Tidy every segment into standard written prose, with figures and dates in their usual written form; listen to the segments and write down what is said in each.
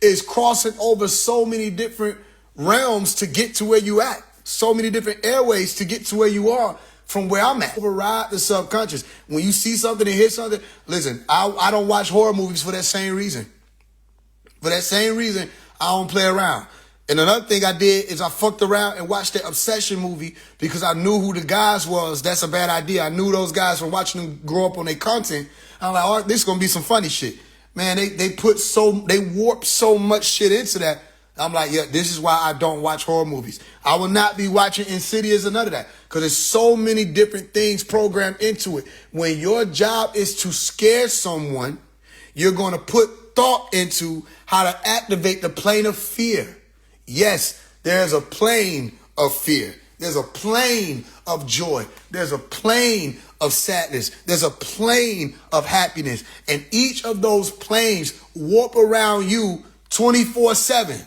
is crossing over so many different realms to get to where you at. So many different airways to get to where you are from where I'm at. Override the subconscious. When you see something and hear something, listen, I don't watch horror movies for that same reason. For that same reason, I don't play around. And another thing I did is I fucked around and watched that Obsession movie because I knew who the guys was. That's a bad idea. I knew those guys from watching them grow up on their content. I'm like, all right, this is going to be some funny shit. Man, they warp so much shit into that. I'm like, yeah, this is why I don't watch horror movies. I will not be watching Insidious or none of that because there's so many different things programmed into it. When your job is to scare someone, you're going to put thought into how to activate the plane of fear. Yes, there's a plane of fear. There's a plane of joy. There's a plane of sadness. There's a plane of happiness. And each of those planes warp around you 24/7.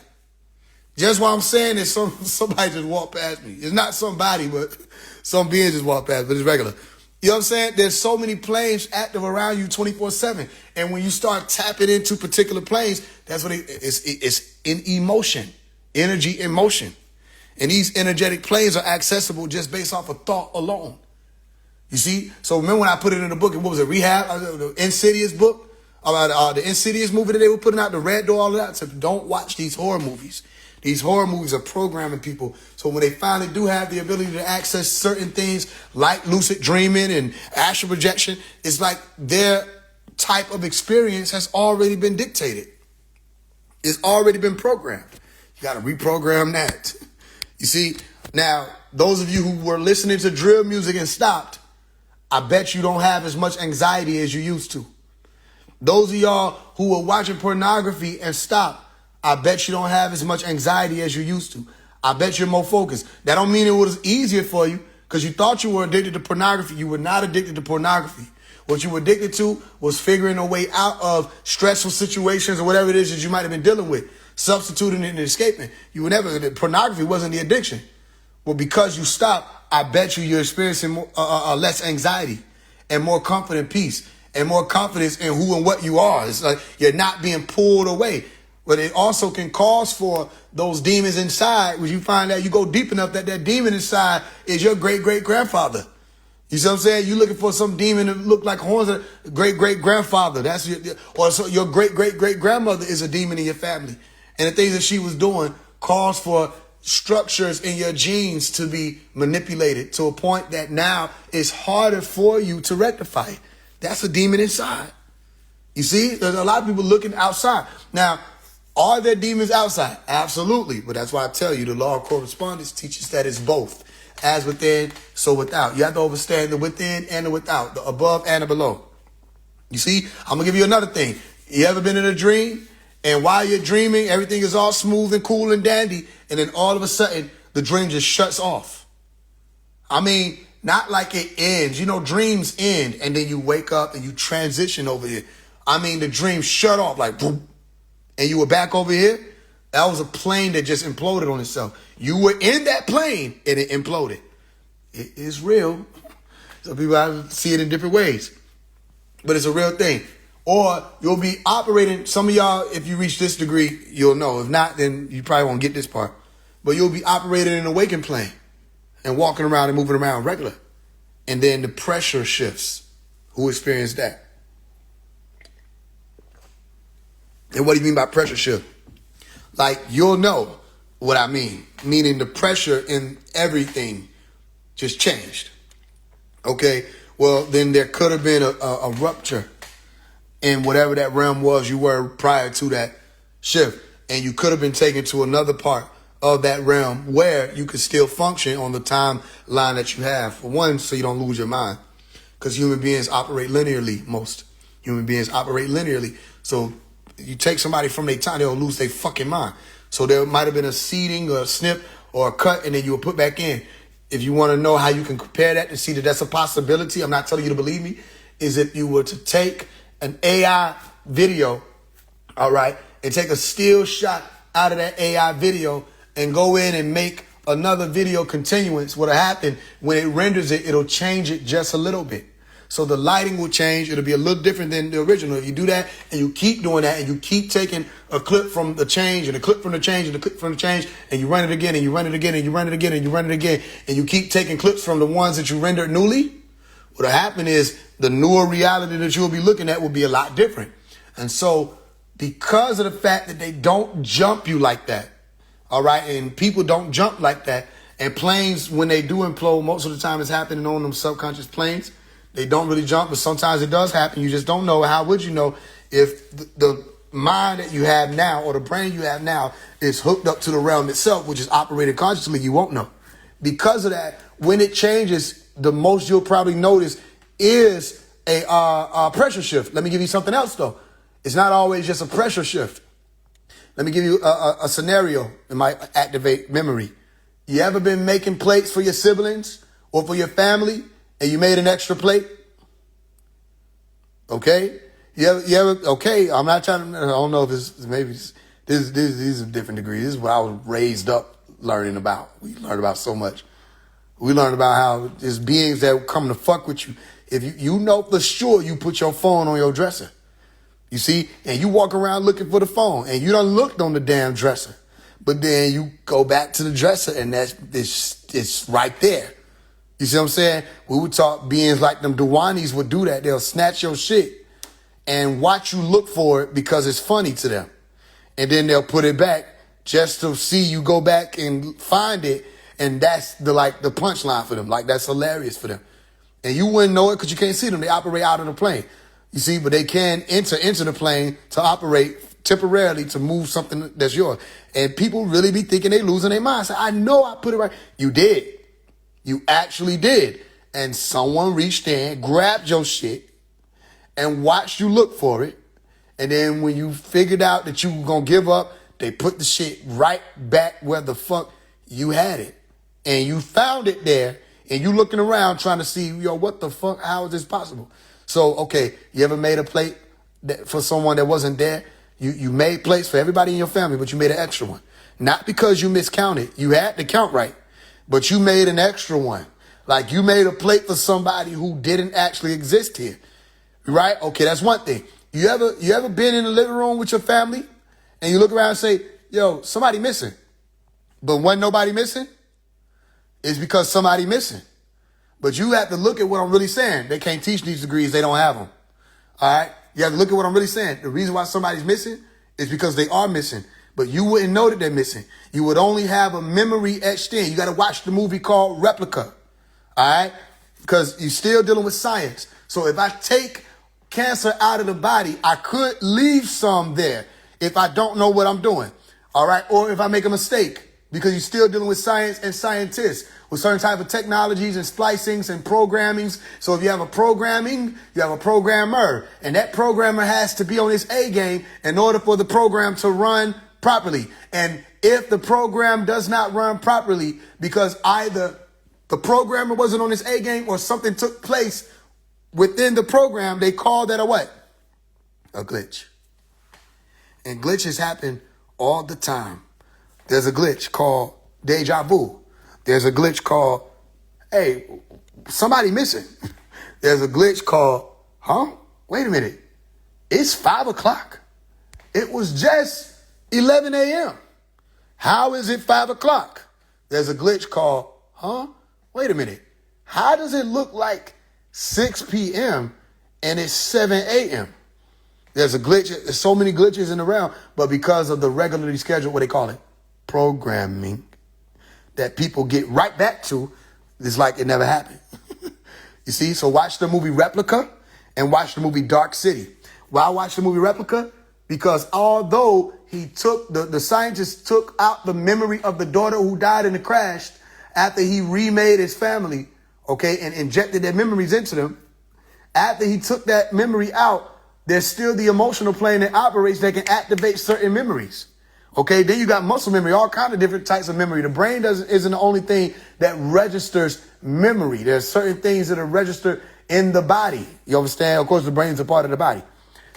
Just what I'm saying is somebody just walked past me. It's not somebody, but some beings just walked past, but it's regular. You know what I'm saying? There's so many planes active around you 24/7. And when you start tapping into particular planes, that's what it's in emotion, energy in motion. And these energetic planes are accessible just based off of thought alone. You see? So remember when I put it in the book, what was it, Rehab? The Insidious book? About the Insidious movie that they were putting out, the Red Door, all of that. I said, don't watch these horror movies. These horror movies are programming people. So when they finally do have the ability to access certain things like lucid dreaming and astral projection, it's like their type of experience has already been dictated. It's already been programmed. You got to reprogram that. You see, now, those of you who were listening to drill music and stopped, I bet you don't have as much anxiety as you used to. Those of y'all who were watching pornography and stopped, I bet you don't have as much anxiety as you used to. I bet you're more focused. That don't mean it was easier for you because you thought you were addicted to pornography. You were not addicted to pornography. What you were addicted to was figuring a way out of stressful situations or whatever it is that you might have been dealing with, substituting it and escaping. You were never, pornography wasn't the addiction. Well, because you stopped, I bet you're experiencing more, less anxiety and more confident peace and more confidence in who and what you are. It's like you're not being pulled away. But it also can cause for those demons inside, when you find out you go deep enough that demon inside is your great-great-grandfather. You see what I'm saying? You're looking for some demon that look like horns of great-great-grandfather. That's your great-great-great-grandmother is a demon in your family. And the things that she was doing caused for structures in your genes to be manipulated to a point that now it's harder for you to rectify it. That's a demon inside. You see, there's a lot of people looking outside. Now, are there demons outside? Absolutely. But that's why I tell you the law of correspondence teaches that it's both. As within, so without. You have to understand the within and the without, the above and the below. You see, I'm going to give you another thing. You ever been in a dream? And while you're dreaming, everything is all smooth and cool and dandy. And then all of a sudden, the dream just shuts off. I mean, not like it ends. You know, dreams end and then you wake up and you transition over here. I mean, the dream shut off like boom. And you were back over here. That was a plane that just imploded on itself. You were in that plane and it imploded. It is real. Some people have to see it in different ways. But it's a real thing. Or you'll be operating, some of y'all, if you reach this degree, you'll know. If not, then you probably won't get this part. But you'll be operating in an awakened plane and walking around and moving around regular. And then the pressure shifts. Who experienced that? And what do you mean by pressure shift? Like, you'll know what I mean. Meaning the pressure in everything just changed. Okay? Well, then there could have been a rupture in whatever that realm was you were prior to that shift. And you could have been taken to another part of that realm where you could still function on the timeline that you have. For one, so you don't lose your mind. Because human beings operate linearly. Most human beings operate linearly. So you take somebody from their time, they'll lose their fucking mind. So there might have been a seeding or a snip or a cut, and then you will put back in. If you want to know how you can compare that to see that that's a possibility, I'm not telling you to believe me, is if you were to take an AI video, all right, and take a still shot out of that AI video and go in and make another video continuance, what'll happen when it renders it, it'll change it just a little bit. So the lighting will change. It'll be a little different than the original. If you do that and you keep doing that and you keep taking a clip from the change and a clip from the change and a clip from the change, and you run it again and you run it again and you run it again and you run it again, and you keep taking clips from the ones that you rendered newly, what'll happen is the newer reality that you'll be looking at will be a lot different. And so because of the fact that they don't jump you like that, all right, and people don't jump like that, and planes, when they do implode, most of the time it's happening on them subconscious planes. They don't really jump, but sometimes it does happen. You just don't know. How would you know if the mind that you have now or the brain you have now is hooked up to the realm itself, which is operating consciously? You won't know. Because of that, when it changes, the most you'll probably notice is a pressure shift. Let me give you something else, though. It's not always just a pressure shift. Let me give you a scenario that might activate memory. You ever been making plates for your siblings or for your family, and you made an extra plate? Okay? You ever, okay, I'm not trying to, I don't know if these are different degrees. This is what I was raised up learning about. We learned about so much. We learned about how there's beings that come to fuck with you. If you know for sure you put your phone on your dresser, you see, and you walk around looking for the phone, and you done looked on the damn dresser, but then you go back to the dresser and it's right there. You see what I'm saying? We would talk beings like them Duwanis would do that. They'll snatch your shit and watch you look for it because it's funny to them. And then they'll put it back just to see you go back and find it. And that's the punchline for them. Like, that's hilarious for them. And you wouldn't know it because you can't see them. They operate out of the plane. You see, but they can enter into the plane to operate temporarily to move something that's yours. And people really be thinking they losing their mind. Say, I know I put it right. You did. You actually did. And someone reached in, grabbed your shit, and watched you look for it. And then when you figured out that you were going to give up, they put the shit right back where the fuck you had it. And you found it there, and you looking around trying to see, yo, what the fuck? How is this possible? So, okay, you ever made a plate for someone that wasn't there? You made plates for everybody in your family, but you made an extra one. Not because you miscounted. You had to count right, but you made an extra one. Like, you made a plate for somebody who didn't actually exist here, right? Okay, that's one thing. You ever been in the living room with your family and you look around and say, yo, somebody missing, but wasn't nobody missing? It's because somebody missing. But you have to look at what I'm really saying. They can't teach these degrees. They don't have them. All right? You have to look at what I'm really saying. The reason why somebody's missing is because they are missing. But you wouldn't know that they're missing. You would only have a memory etched in. You got to watch the movie called Replica. All right? Because you're still dealing with science. So if I take cancer out of the body, I could leave some there if I don't know what I'm doing. All right? Or if I make a mistake. Because you're still dealing with science and scientists with certain type of technologies and splicings and programmings. So if you have a programming, you have a programmer. And that programmer has to be on his A game in order for the program to run properly. And if the program does not run properly because either the programmer wasn't on his A game or something took place within the program, they call that a what? A glitch. And glitches happen all the time. There's a glitch called deja vu. There's a glitch called, hey, somebody missing. There's a glitch called, wait a minute. It's 5 o'clock. It was just 11 a.m. How is it 5 o'clock? There's a glitch called, wait a minute. How does it look like 6 p.m. and it's 7 a.m.? There's a glitch. There's so many glitches in the realm, but because of the regularly scheduled, what they call it, programming, that people get right back to, it's like it never happened. You see? So watch the movie Replica and watch the movie Dark City. Why watch the movie Replica? Because although he took, the scientist took out the memory of the daughter who died in the crash after he remade his family, okay, and injected their memories into them, after he took that memory out, there's still the emotional plane that operates that can activate certain memories. Okay, then you got muscle memory, all kinds of different types of memory. The brain isn't the only thing that registers memory. There's certain things that are registered in the body. You understand? Of course, the brain's a part of the body.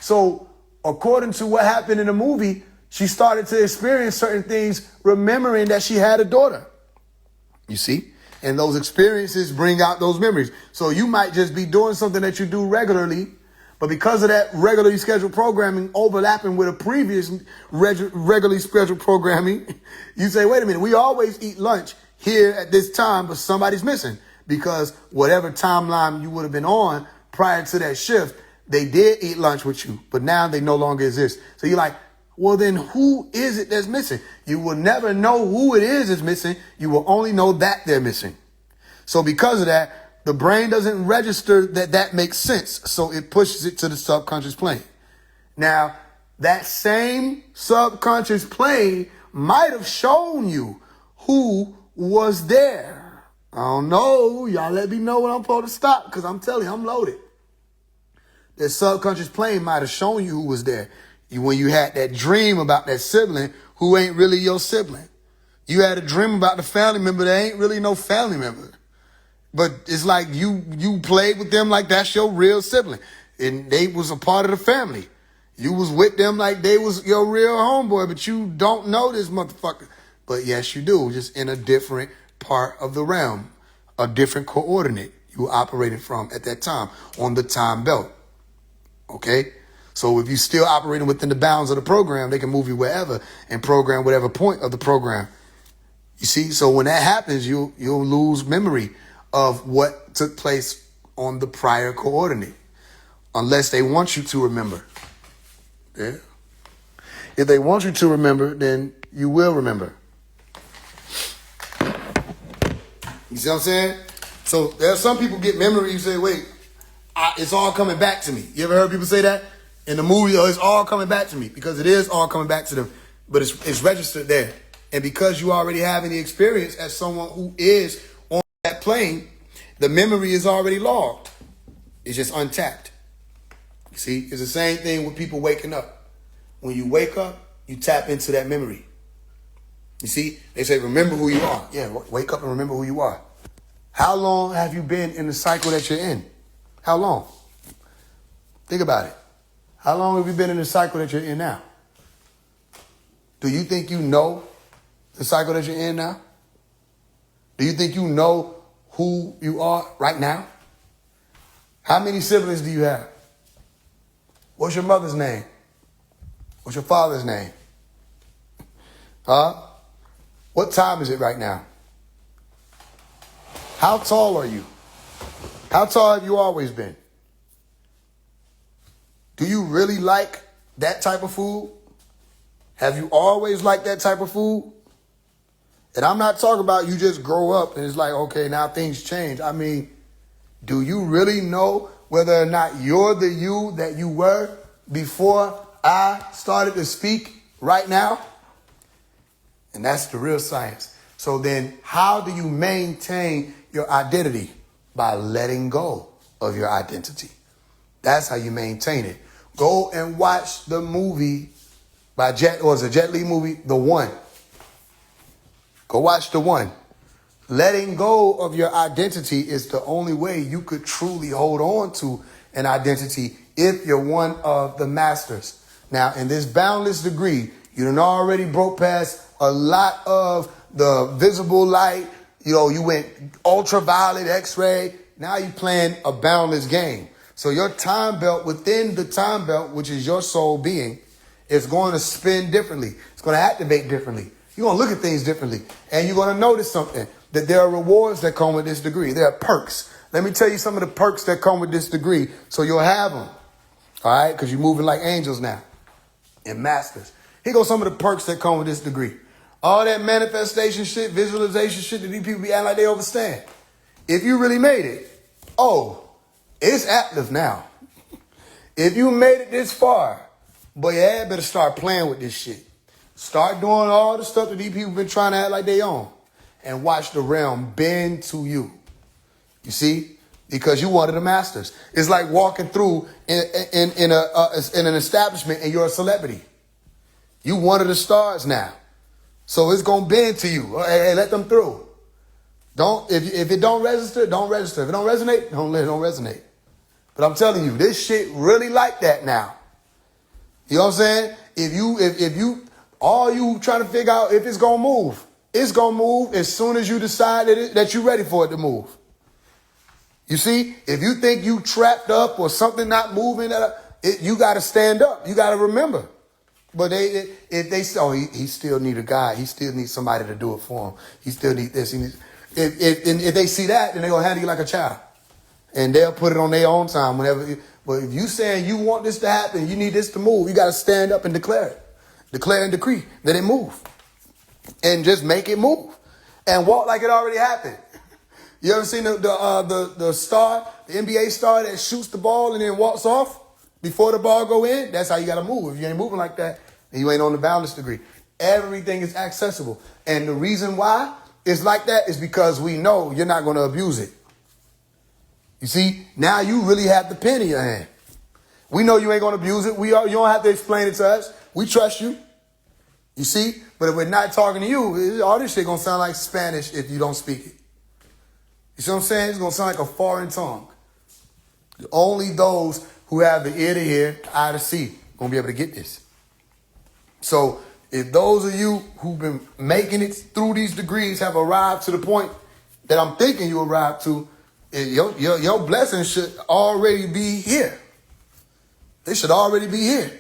So according to what happened in the movie, she started to experience certain things, remembering that she had a daughter. You see? And those experiences bring out those memories. So you might just be doing something that you do regularly, But because of that regularly scheduled programming overlapping with a previous regularly scheduled programming, you say, wait a minute, we always eat lunch here at this time, but somebody's missing. Because whatever timeline you would have been on prior to that shift, they did eat lunch with you, but now they no longer exist. So you're like, well, then who is it that's missing? You will never know who it is that's missing. You will only know that they're missing. So because of that, the brain doesn't register that makes sense. So it pushes it to the subconscious plane. Now, that same subconscious plane might have shown you who was there. I don't know. Y'all let me know when I'm supposed to stop, because I'm telling you, I'm loaded. The subconscious plane might have shown you who was there. When you had that dream about that sibling who ain't really your sibling. You had a dream about the family member that ain't really no family member. But it's like you played with them like that's your real sibling. And they was a part of the family. You was with them like they was your real homeboy, but you don't know this motherfucker. But yes, you do, just in a different part of the realm, a different coordinate you were operating from at that time on the time belt. Okay? So if you're still operating within the bounds of the program, they can move you wherever and program whatever point of the program. You see? So when that happens, you'll lose memory of what took place on the prior coordinate, unless they want you to remember. Yeah. If they want you to remember, then you will remember. You see what I'm saying? So there are some people get memory, you say, wait, it's all coming back to me. You ever heard people say that? In the movie, it's all coming back to me, because it is all coming back to them, but it's registered there. And because you already have any experience as someone who is on that plane, the memory is already logged. It's just untapped. You see, it's the same thing with people waking up. When you wake up, you tap into that memory. You see, they say, remember who you are. Yeah, wake up and remember who you are. How long have you been in the cycle that you're in? How long? Think about it. How long have you been in the cycle that you're in now? Do you think you know the cycle that you're in now? Do you think you know who you are right now? How many siblings do you have? What's your mother's name? What's your father's name? Huh? What time is it right now? How tall are you? How tall have you always been? Do you really like that type of food? Have you always liked that type of food? And I'm not talking about you just grow up and it's like, okay, now things change. I mean, do you really know whether or not you're the you that you were before I started to speak right now? And that's the real science. So then how do you maintain your identity? By letting go of your identity. That's how you maintain it. Go and watch the movie by Jet Li movie, The One. Go watch The One. Letting go of your identity is the only way you could truly hold on to an identity if you're one of the masters. Now, in this boundless degree, you done already broke past a lot of the visible light. You know, you went ultraviolet, X-ray. Now you're playing a boundless game. So your time belt within the time belt, which is your soul being, is going to spin differently. It's going to activate differently. You're going to look at things differently. And you're going to notice something, that there are rewards that come with this degree. There are perks. Let me tell you some of the perks that come with this degree, so you'll have them. All right? Because you're moving like angels now and masters. Here goes some of the perks that come with this degree. All that manifestation shit, visualization shit that these people be acting like they understand. If you really made it, it's active now. If you made it this far, boy, yeah, better start playing with this shit. Start doing all the stuff that these people been trying to act like they own. And watch the realm bend to you. You see? Because you one of the masters. It's like walking through in an establishment and you're a celebrity. You one of the stars now. So it's going to bend to you. Hey, let them through. If it don't register, don't register. If it don't resonate, don't let it don't resonate. But I'm telling you, this shit really like that now. You know what I'm saying? If you all you trying to figure out if it's going to move. It's going to move as soon as you decide that you're ready for it to move. You see, if you think you trapped up or something not moving, you got to stand up. You got to remember. But if they say, oh, he still need a guy. He still needs somebody to do it for him. He still need this. If they see that, then they're going to handle you like a child. And they'll put it on their own time whenever. But if you saying you want this to happen, you need this to move, you got to stand up and declare it. Declare and decree that it move. And just make it move. And walk like it already happened. You ever seen the star, the NBA star that shoots the ball and then walks off before the ball go in? That's how you got to move. If you ain't moving like that, then you ain't on the boundless degree. Everything is accessible. And the reason why it's like that is because we know you're not going to abuse it. You see, now you really have the pen in your hand. We know you ain't going to abuse it. You don't have to explain it to us. We trust you. You see? But if we're not talking to you, all this shit going to sound like Spanish if you don't speak it. You see what I'm saying? It's going to sound like a foreign tongue. Only those who have the ear to hear, eye to see, going to be able to get this. So if those of you who've been making it through these degrees have arrived to the point that I'm thinking you arrived to, your blessing should already be here. They should already be here.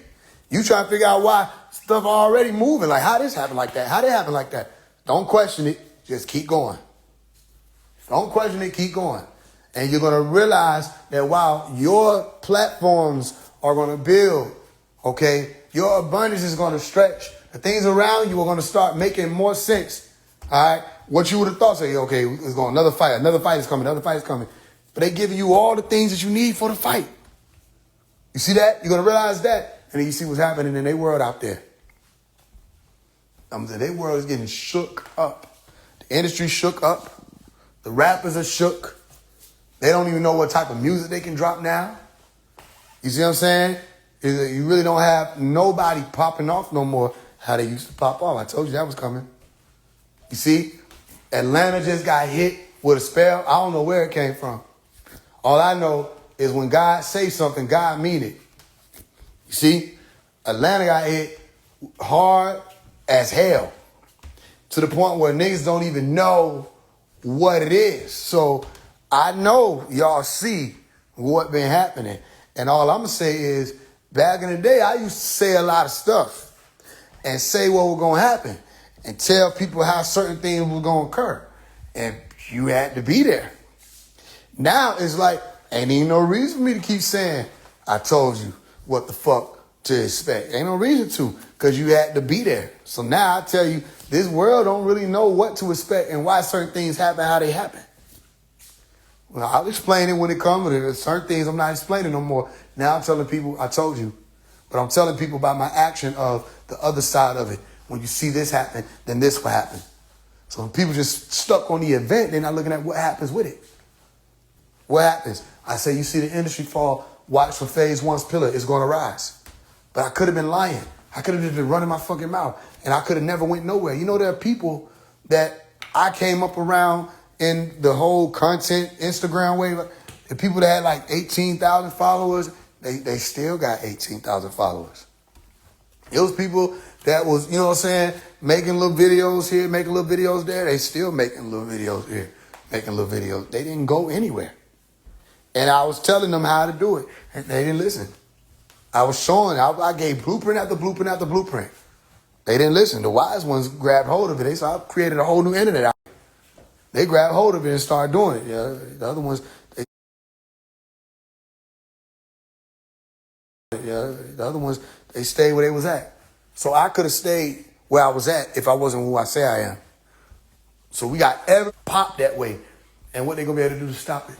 You try to figure out why stuff already moving. Like, how this happened like that? How did it happen like that? Don't question it. Just keep going. Don't question it. Keep going. And you're going to realize that while your platforms are going to build, okay, your abundance is going to stretch. The things around you are going to start making more sense. All right. What you would have thought, say, okay, it's going another fight is coming, another fight is coming. But they're giving you all the things that you need for the fight. You see that? You're going to realize that. And then you see what's happening in their world out there. Their world is getting shook up. The industry shook up. The rappers are shook. They don't even know what type of music they can drop now. You see what I'm saying? You really don't have nobody popping off no more how they used to pop off. I told you that was coming. You see? Atlanta just got hit with a spell. I don't know where it came from. All I know is when God says something, God mean it. You see? Atlanta got hit hard as hell to the point where niggas don't even know what it is. So I know y'all see what been happening. And all I'm going to say is, back in the day, I used to say a lot of stuff and say what was going to happen and tell people how certain things were going to occur. And you had to be there. Now it's like, ain't even no reason for me to keep saying, I told you what the fuck to expect. Ain't no reason to, because you had to be there. So now I tell you, this world don't really know what to expect and why certain things happen how they happen. Well, I'll explain it when it comes, but there's certain things I'm not explaining no more. Now I'm telling people, I told you. But I'm telling people about my action of the other side of it. When you see this happen, then this will happen. So when people just stuck on the event, they're not looking at what happens with it. What happens? I say, you see the industry fall, watch for phase one's pillar, it's going to rise. But I could have been lying. I could have just been running my fucking mouth. And I could have never went nowhere. You know, there are people that I came up around in the whole content Instagram wave. The people that had like 18,000 followers, they still got 18,000 followers. It was people that was, you know what I'm saying, making little videos here, making little videos there. They still making little videos here, making little videos. They didn't go anywhere. And I was telling them how to do it, and they didn't listen. I was showing, I gave blueprint after blueprint after blueprint. They didn't listen. The wise ones grabbed hold of it. I created a whole new internet out. They grabbed hold of it and started doing it. Yeah, the other ones, they stayed where they was at. So I could have stayed where I was at if I wasn't who I say I am. So we got every pop that way. And what they going to be able to do to stop it?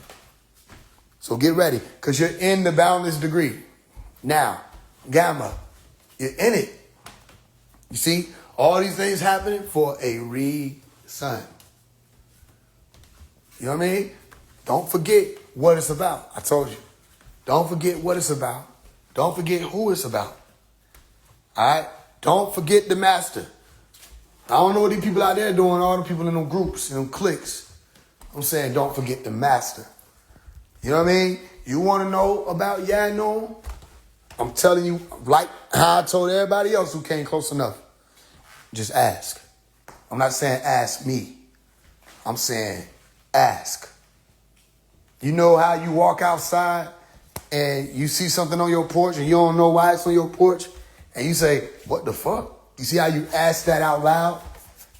So get ready, because you're in the boundless degree. Now, Gamma, you're in it. You see, all these things happening for a reason. You know what I mean? Don't forget what it's about. I told you. Don't forget what it's about. Don't forget who it's about. All right? Don't forget the master. I don't know what these people out there doing, all the people in them groups, in them cliques. I'm saying don't forget the master. You know what I mean? You want to know about Yanom? I'm telling you, like how I told everybody else who came close enough, just ask. I'm not saying ask me. I'm saying ask. You know how you walk outside and you see something on your porch and you don't know why it's on your porch, and you say, what the fuck? You see how you ask that out loud?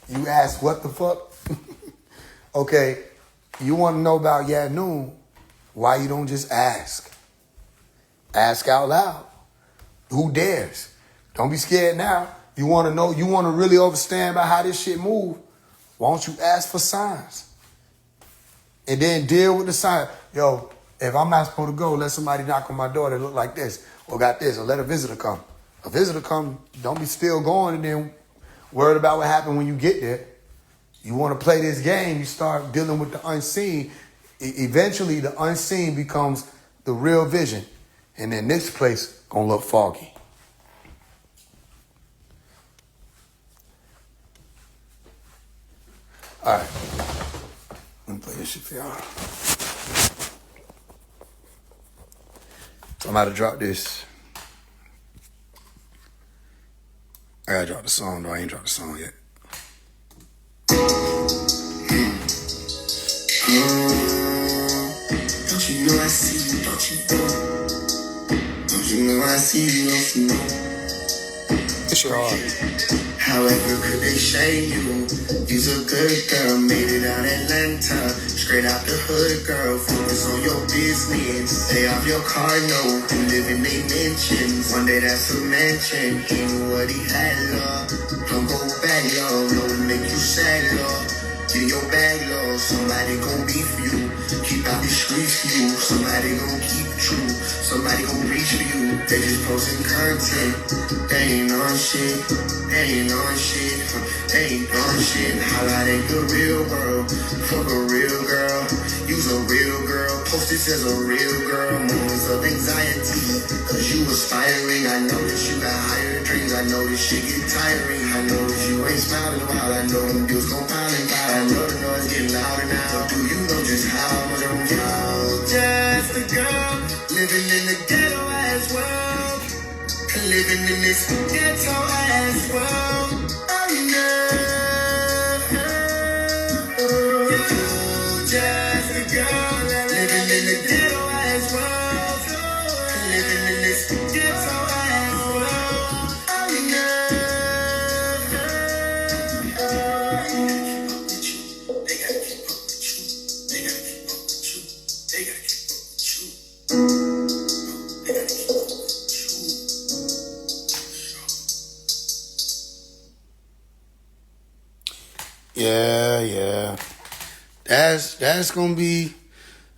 You ask, what the fuck? Okay, you want to know about Yanoon, why you don't just ask? Ask out loud. Who dares? Don't be scared now. You want to know, you want to really understand about how this shit move, why don't you ask for signs? And then deal with the sign. Yo, if I'm not supposed to go, let somebody knock on my door that look like this, or got this, or let a visitor come. A visitor come, don't be still going and then worried about what happened when you get there. You want to play this game, you start dealing with the unseen. Eventually, the unseen becomes the real vision. And then this place gonna look foggy. All right. Let me play this shit for y'all. So I'm about to drop this. I gotta drop the song, though. I ain't dropped the song yet. Don't you know I see you? Don't you know? Don't you know I see you? Don't you know? It's your heart. However could they shame you? You's a good girl, made it out Atlanta. Straight out the hood, girl, focus on your business. Pay off your car note and live in they mansions. One day that's a mansion, he knew what he had, love. Don't go back, y'all, no to make you sad, love. Get your bag, love, somebody gon' be for you. Keep out the streets for you, somebody gon' keep true. Somebody gon' reach for you, they just posting content. They ain't on shit, they ain't on shit, they ain't on shit. Highlight ain't the real world, fuck a real girl. You's a real girl, post this as a real girl. Moments of anxiety, cause you aspiring. I know that you got higher dreams, I know this shit get tiring. I know that you ain't smiling a while, I know them bills gon' pile and pile. I know the noise getting louder now, do you know just how much I'm just a girl, living in the ghetto as well. Living in this ghetto as well. Oh no, you just a girl, living in the ghetto as well. Living in this ghetto as well. Oh no. They gotta keep up with you. They gotta keep up with you. They gotta keep up with you. They gotta keep up with you. Yeah.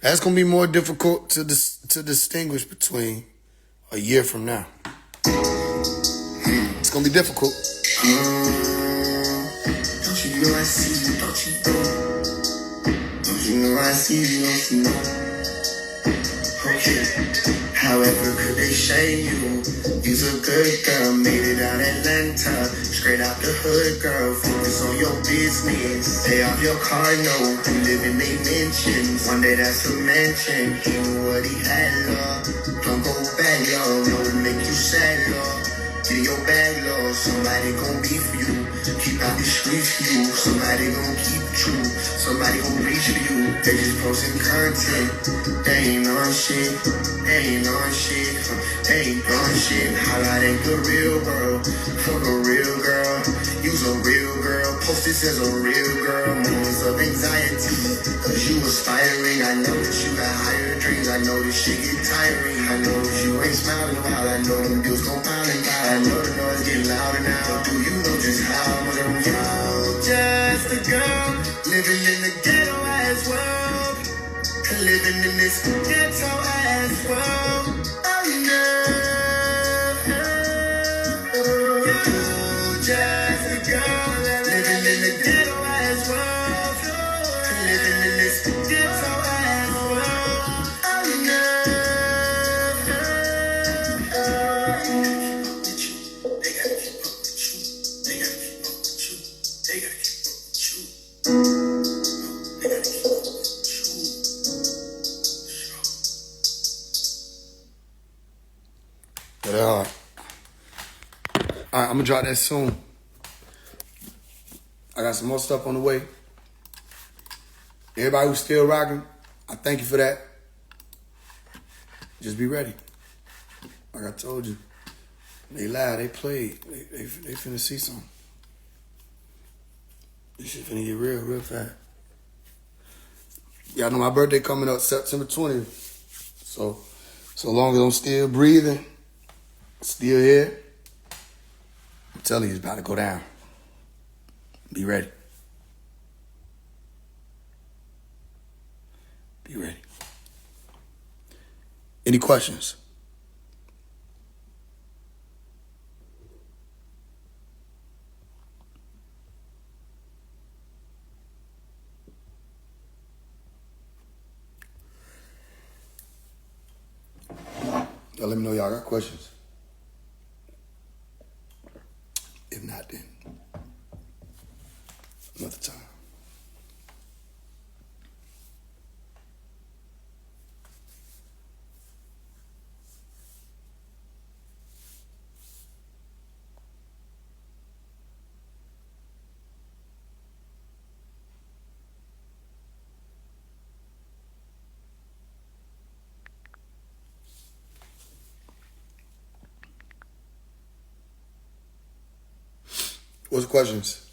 That's gonna be more difficult to distinguish between a year from now. It's gonna be difficult. Don't you know I see you? Don't you know? Don't you know I see you? Don't you know? Okay. However could they shame you? You's a good girl, made it out Atlanta. Straight out the hood, girl, focus on your business. Pay off your car note and live in they mansions. One day that's a mansion, he knew what he had, love. Don't go back, y'all, no to make you sad, love. Get your bag, love, somebody gon' be for you. Keep out the streets for you, somebody gon' keep true. Somebody gon' reach for you, they just posting content. They ain't on shit, they ain't on shit, they ain't on shit. Highlight ain't the real world, fuck a real girl. You's a real girl, post this as a real girl. Moments of anxiety, cause you aspiring. I know that you got higher dreams, I know this shit get tiring. I know that you ain't smiling a while, I know them bills gon' pile and pile. I know the noise getting louder now, do you know just how much I'm just a girl, living in the ghetto as well. Living in this ghetto as well. Oh no, you just a girl, living in the ghetto as well. Living in this ghetto as well. Oh no. They gotta keep up with you. They gotta keep up with you. They gotta keep up with you. They gotta keep up with you. All right, I'm gonna drop that soon. I got some more stuff on the way. Everybody who's still rocking, I thank you for that. Just be ready. Like I told you, they lied, they played, they finna see something. This shit finna get real fast. Y'all know my birthday coming up September 20th. So long as I'm still breathing, still here, I'm telling you, it's about to go down. Be ready. Be ready. Any questions? Y'all let me know y'all got questions. If not, then another time. What's the questions?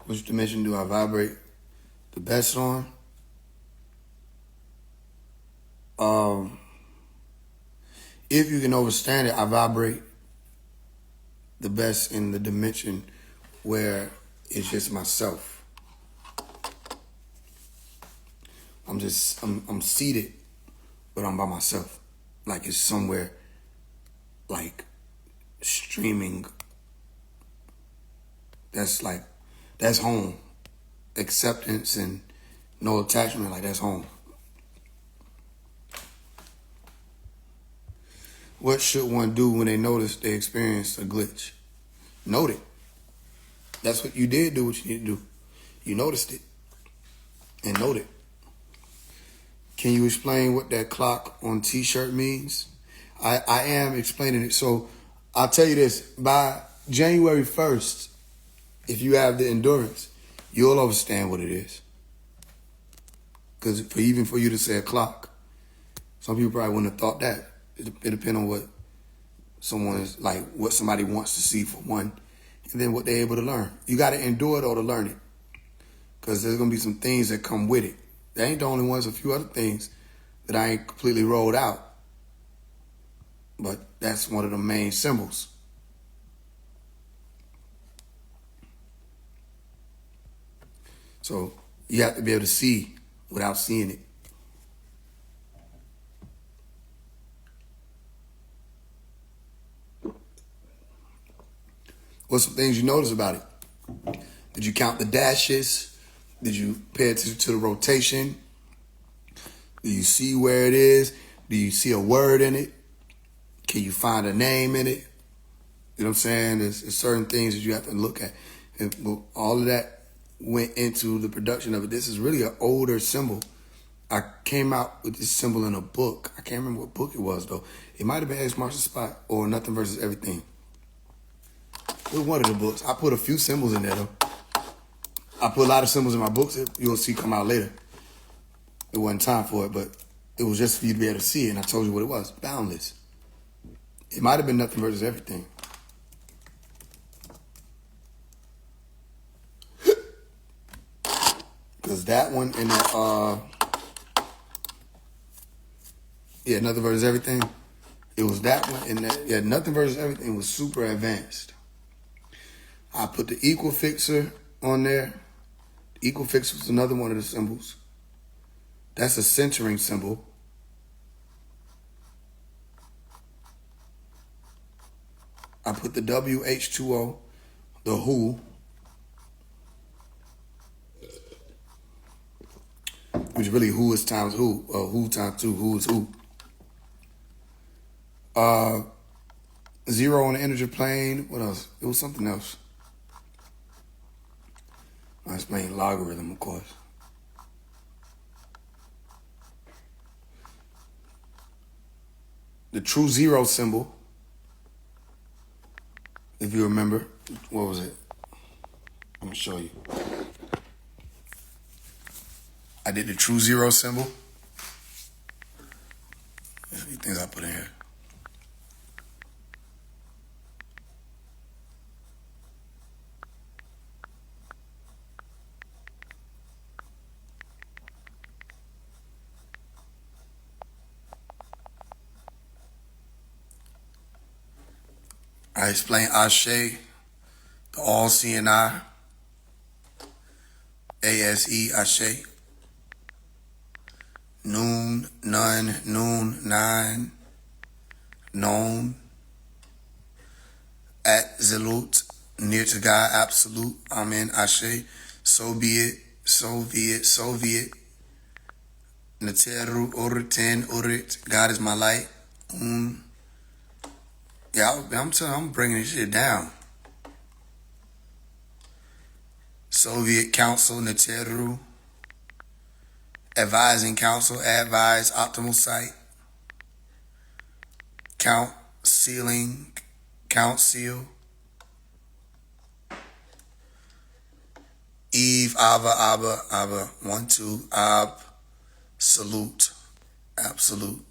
Which dimension do I vibrate the best on? If you can understand it, I vibrate the best in the dimension where it's just myself. I'm seated, but I'm by myself. Like it's somewhere like streaming. That's home. Acceptance and no attachment, like that's home. What should one do when they notice they experienced a glitch? Note it. That's what you did do, what you need to do. You noticed it and note it. Can you explain what that clock on t-shirt means? I am explaining it. So I'll tell you this, by January 1st, if you have the endurance, you'll understand what it is. Because even for you to say a clock, some people probably wouldn't have thought that. It depends on what someone is like, what somebody wants to see for one, and then what they're able to learn. You got to endure it or to learn it. Because there's going to be some things that come with it. They ain't the only ones, a few other things that I ain't completely rolled out. But that's one of the main symbols. So you have to be able to see without seeing it. What's some things you notice about it? Did you count the dashes? Did you pay attention to the rotation? Do you see where it is? Do you see a word in it? Can you find a name in it? You know what I'm saying? There's certain things that you have to look at. And all of that went into the production of it. This is really an older symbol. I came out with this symbol in a book. I can't remember what book it was, though. It might have been X Marks the Spot or Nothing Versus Everything. It was one of the books. I put a few symbols in there, though. I put a lot of symbols in my books that you'll see come out later. It wasn't time for it, but it was just for you to be able to see it, and I told you what it was. Boundless. It might have been Nothing Versus Everything. Because that one and that, Nothing Versus Everything. It was that one and that, Nothing Versus Everything was super advanced. I put the equal fixer on there. The equal fixer was another one of the symbols. That's a centering symbol. I put the WH2O, the who, which really who is times who, or who times two, who is who. Zero on the energy plane. What else? It was something else. I explained logarithm, of course. The true zero symbol. If you remember, what was it? I'm gonna show you. I did the true zero symbol. There's a few things I put in here. I explain Ashe, the all-seeing eye, A-S-E, Ashe, noon, none, noon, nine, known, at Zilut, near to God, absolute, Amen, Ashe, so be it, so be it, so be it, Neteru, Uriten, Urit, God is my light, yeah, I'm telling you, I'm bringing this shit down. Soviet Council, Neteru, Advising Council, Advise, Optimal Site, Count, Sealing, Count, Seal, Eve, Abba, 1, 2, Ab, Salute, Absolute,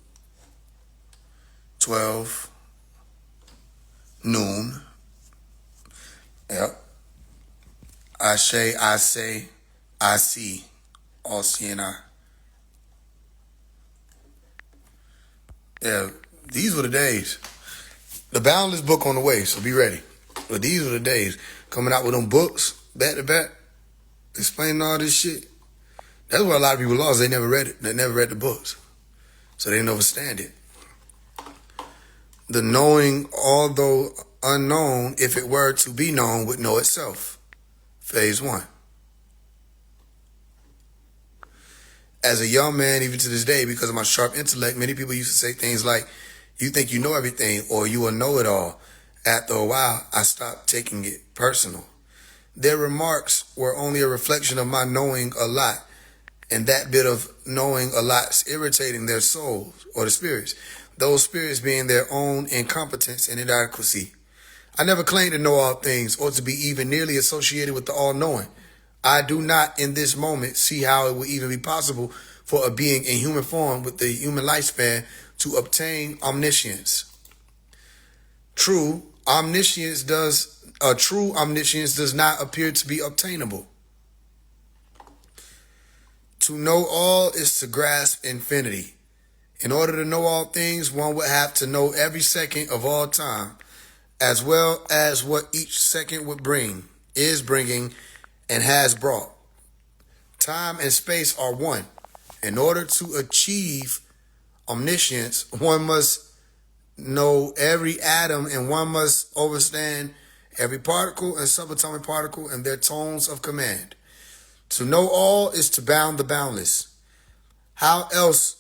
12, Noon, yep, Ashe, I say, I see, all seeing I. Yeah, these were the days. The Boundless book on the way, so be ready. But these were the days. Coming out with them books, back to back, explaining all this shit. That's what a lot of people lost. They never read it. They never read the books. So they didn't understand it. The knowing, although unknown, if it were to be known, would know itself. Phase 1. As a young man, even to this day, because of my sharp intellect, many people used to say things like, you think you know everything, or you will know it all. After a while, I stopped taking it personal. Their remarks were only a reflection of my knowing a lot, and that bit of knowing a lot is irritating their souls, or the spirits, those spirits being their own incompetence and inadequacy. I never claimed to know all things, or to be even nearly associated with the all-knowing. I do not, in this moment, see how it would even be possible for a being in human form with the human lifespan to obtain omniscience. True omniscience does not appear to be obtainable. To know all is to grasp infinity. In order to know all things, one would have to know every second of all time, as well as what each second would bring, is bringing, and has brought. Time and space are one. In order to achieve omniscience, one must know every atom, and one must understand every particle and subatomic particle and their tones of command. To know all is to bound the boundless. How else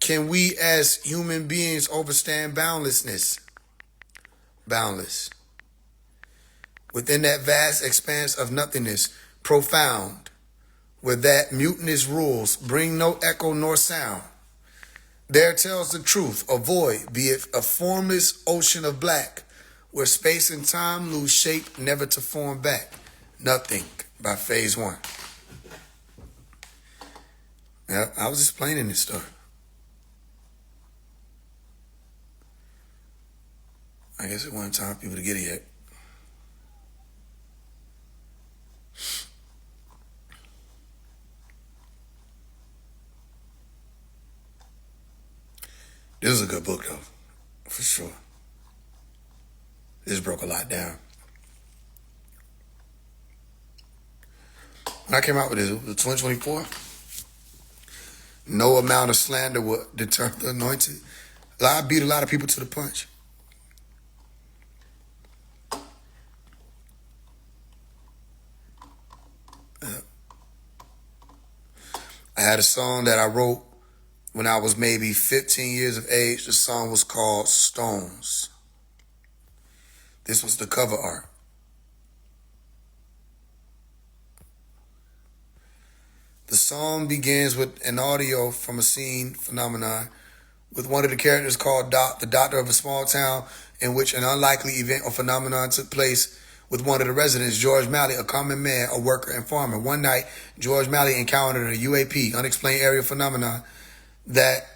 can we as human beings understand boundlessness? Boundless. Within that vast expanse of nothingness, profound, where that mutinous rules bring no echo nor sound. There tells the truth, a void, be it a formless ocean of black, where space and time lose shape, never to form back. Nothing, by Phase 1. Yeah, I was explaining this stuff. I guess it wasn't time for people to get it yet. This is a good book, though, for sure. This broke a lot down. When I came out with this, it was 2024. No amount of slander would deter the anointed. I beat a lot of people to the punch. I had a song that I wrote when I was maybe 15 years of age. The song was called Stones. This was the cover art. The song begins with an audio from a scene phenomenon with one of the characters called Doc, the doctor of a small town in which an unlikely event or phenomenon took place with one of the residents, George Malley, a common man, a worker, and farmer. One night, George Malley encountered a UAP, unexplained area phenomenon, that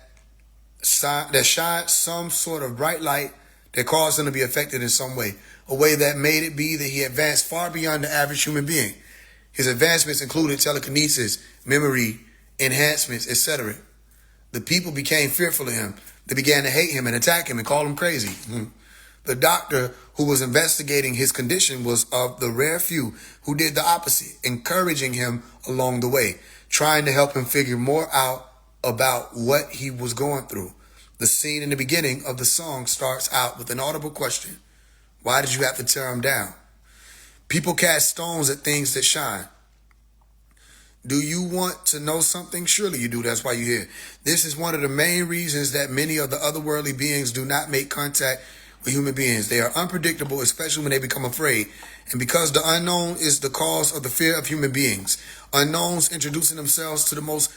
shined some sort of bright light that caused him to be affected in some way, a way that made it be that he advanced far beyond the average human being. His advancements included telekinesis, memory enhancements, etc. The people became fearful of him. They began to hate him and attack him and call him crazy. The doctor who was investigating his condition was of the rare few who did the opposite, encouraging him along the way, trying to help him figure more out about what he was going through. The scene in the beginning of the song starts out with an audible question. Why did you have to tear him down? People cast stones at things that shine. Do you want to know something? Surely you do. That's why you're here. This is one of the main reasons that many of the otherworldly beings do not make contact with human beings. They are unpredictable, especially when they become afraid. And because the unknown is the cause of the fear of human beings, unknowns introducing themselves to the most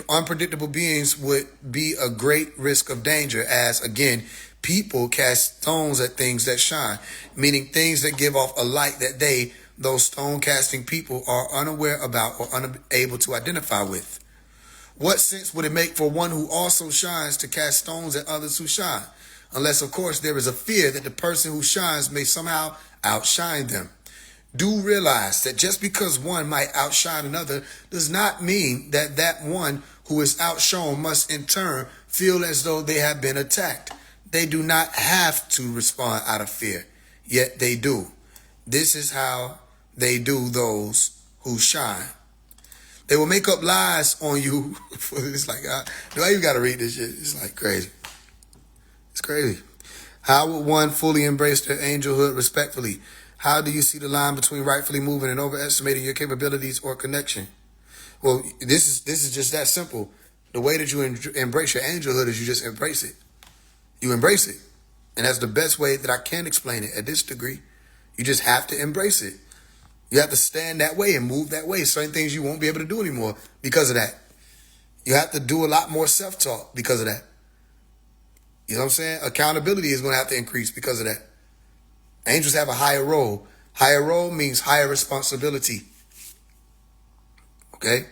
unpredictable beings would be a great risk of danger, as, again, people cast stones at things that shine, meaning things that give off a light that those stone-casting people, are unaware about or unable to identify with. What sense would it make for one who also shines to cast stones at others who shine? Unless, of course, there is a fear that the person who shines may somehow outshine them. Do realize that just because one might outshine another does not mean that that one who is outshone must in turn feel as though they have been attacked. They do not have to respond out of fear, yet they do. This is how they do those who shine. They will make up lies on you. It's like, why you got to read this shit? It's like crazy. It's crazy. How would one fully embrace their angelhood respectfully? How do you see the line between rightfully moving and overestimating your capabilities or connection? Well, this is just that simple. The way that you embrace your angelhood is you just embrace it. You embrace it. And that's the best way that I can explain it at this degree. You just have to embrace it. You have to stand that way and move that way. Certain things you won't be able to do anymore because of that. You have to do a lot more self-talk because of that. You know what I'm saying? Accountability is going to have to increase because of that. Angels have a higher role. Higher role means higher responsibility. Okay?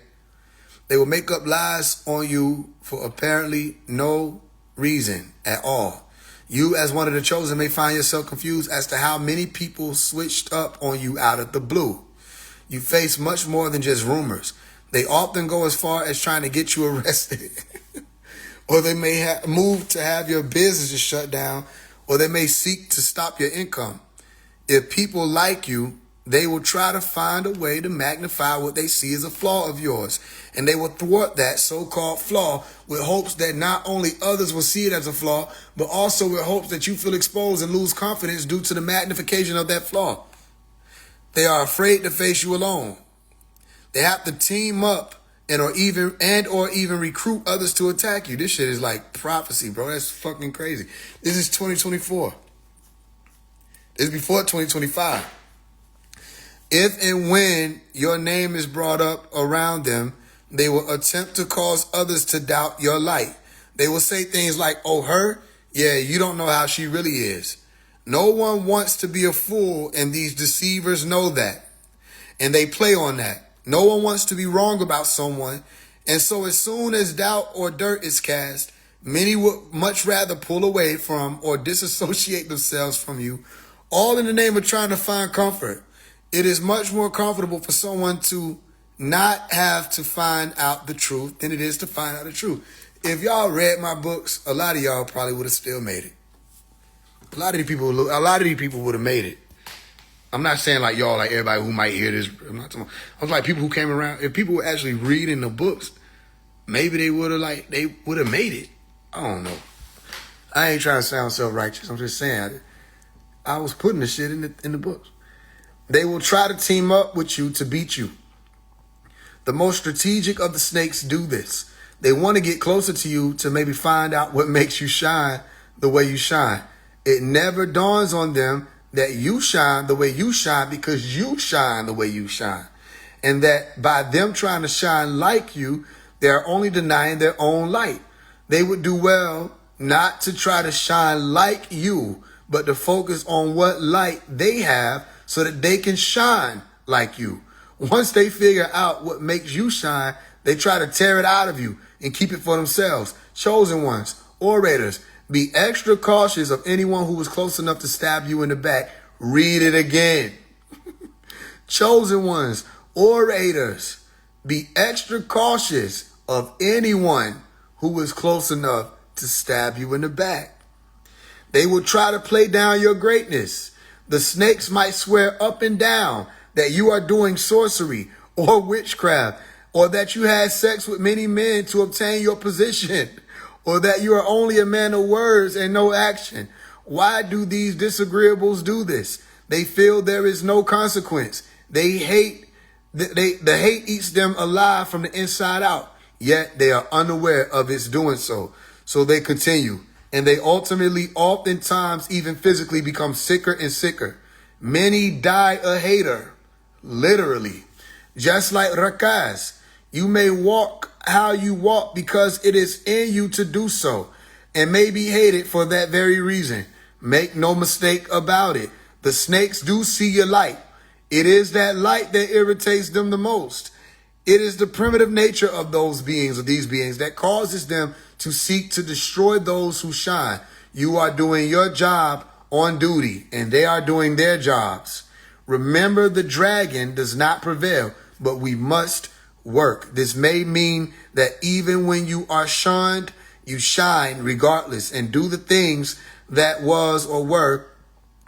They will make up lies on you for apparently no reason at all. You, as one of the chosen, may find yourself confused as to how many people switched up on you out of the blue. You face much more than just rumors. They often go as far as trying to get you arrested. Or they may move to have your businesses shut down, or they may seek to stop your income. If people like you, they will try to find a way to magnify what they see as a flaw of yours. And they will thwart that so-called flaw with hopes that not only others will see it as a flaw, but also with hopes that you feel exposed and lose confidence due to the magnification of that flaw. They are afraid to face you alone. They have to team up or even recruit others to attack you. This shit is like prophecy, bro. That's fucking crazy. This is 2024. This is before 2025. If and when your name is brought up around them, they will attempt to cause others to doubt your light. They will say things like, oh, her? Yeah, you don't know how she really is. No one wants to be a fool, and these deceivers know that. And they play on that. No one wants to be wrong about someone. And so as soon as doubt or dirt is cast, many would much rather pull away from or disassociate themselves from you, all in the name of trying to find comfort. It is much more comfortable for someone to not have to find out the truth than it is to find out the truth. If y'all read my books, a lot of y'all probably would have still made it. A lot of these people would have made it. I'm not saying like y'all, like everybody who might hear this. I'm not talking. I was like people who came around. If people were actually reading the books, maybe they would have made it. I don't know. I ain't trying to sound self-righteous. I'm just saying I was putting the shit in the books. They will try to team up with you to beat you. The most strategic of the snakes do this. They want to get closer to you to maybe find out what makes you shine the way you shine. It never dawns on them that you shine the way you shine because you shine the way you shine. And that by them trying to shine like you, they are only denying their own light. They would do well not to try to shine like you, but to focus on what light they have so that they can shine like you. Once they figure out what makes you shine, they try to tear it out of you and keep it for themselves. Chosen ones, orators, be extra cautious of anyone who was close enough to stab you in the back. Read it again. Chosen ones, orators, be extra cautious of anyone who was close enough to stab you in the back. They will try to play down your greatness. The snakes might swear up and down that you are doing sorcery or witchcraft, or that you had sex with many men to obtain your position, or that you are only a man of words and no action. Why do these disagreeables do this? They feel there is no consequence. They hate, the hate eats them alive from the inside out, yet they are unaware of its doing so. So they continue, and they ultimately, oftentimes, even physically become sicker and sicker. Many die a hater, literally. Just like Rakaz, you may walk how you walk because it is in you to do so, and may be hated for that very reason. Make no mistake about it. The snakes do see your light. It is that light that irritates them the most. It is the primitive nature of those beings, of these beings, that causes them to seek to destroy those who shine. You are doing your job on duty, and they are doing their jobs. Remember, the dragon does not prevail, but we must work. This may mean that even when you are shunned, you shine regardless and do the things that was or were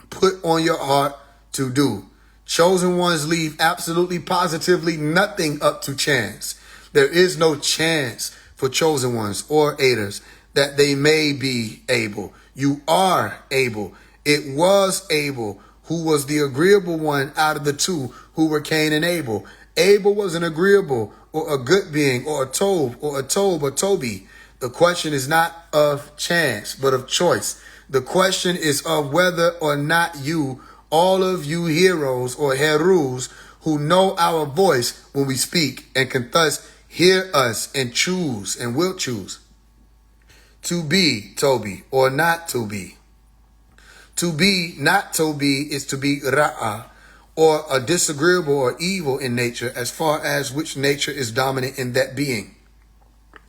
put on your heart to do. Chosen ones leave absolutely positively nothing up to chance. There is no chance for chosen ones or aiders that they may be able. You are able. It was Abel who was the agreeable one out of the two who were Cain and Abel. Abel was an agreeable or a good being, or a Tob or a Tob or Toby. The question is not of chance, but of choice. The question is of whether or not you, all of you heroes or herus who know our voice when we speak and can thus hear us and choose and will choose to be Toby or not to be. To be not to be is to be Ra'ah, or a disagreeable or evil in nature, as far as which nature is dominant in that being.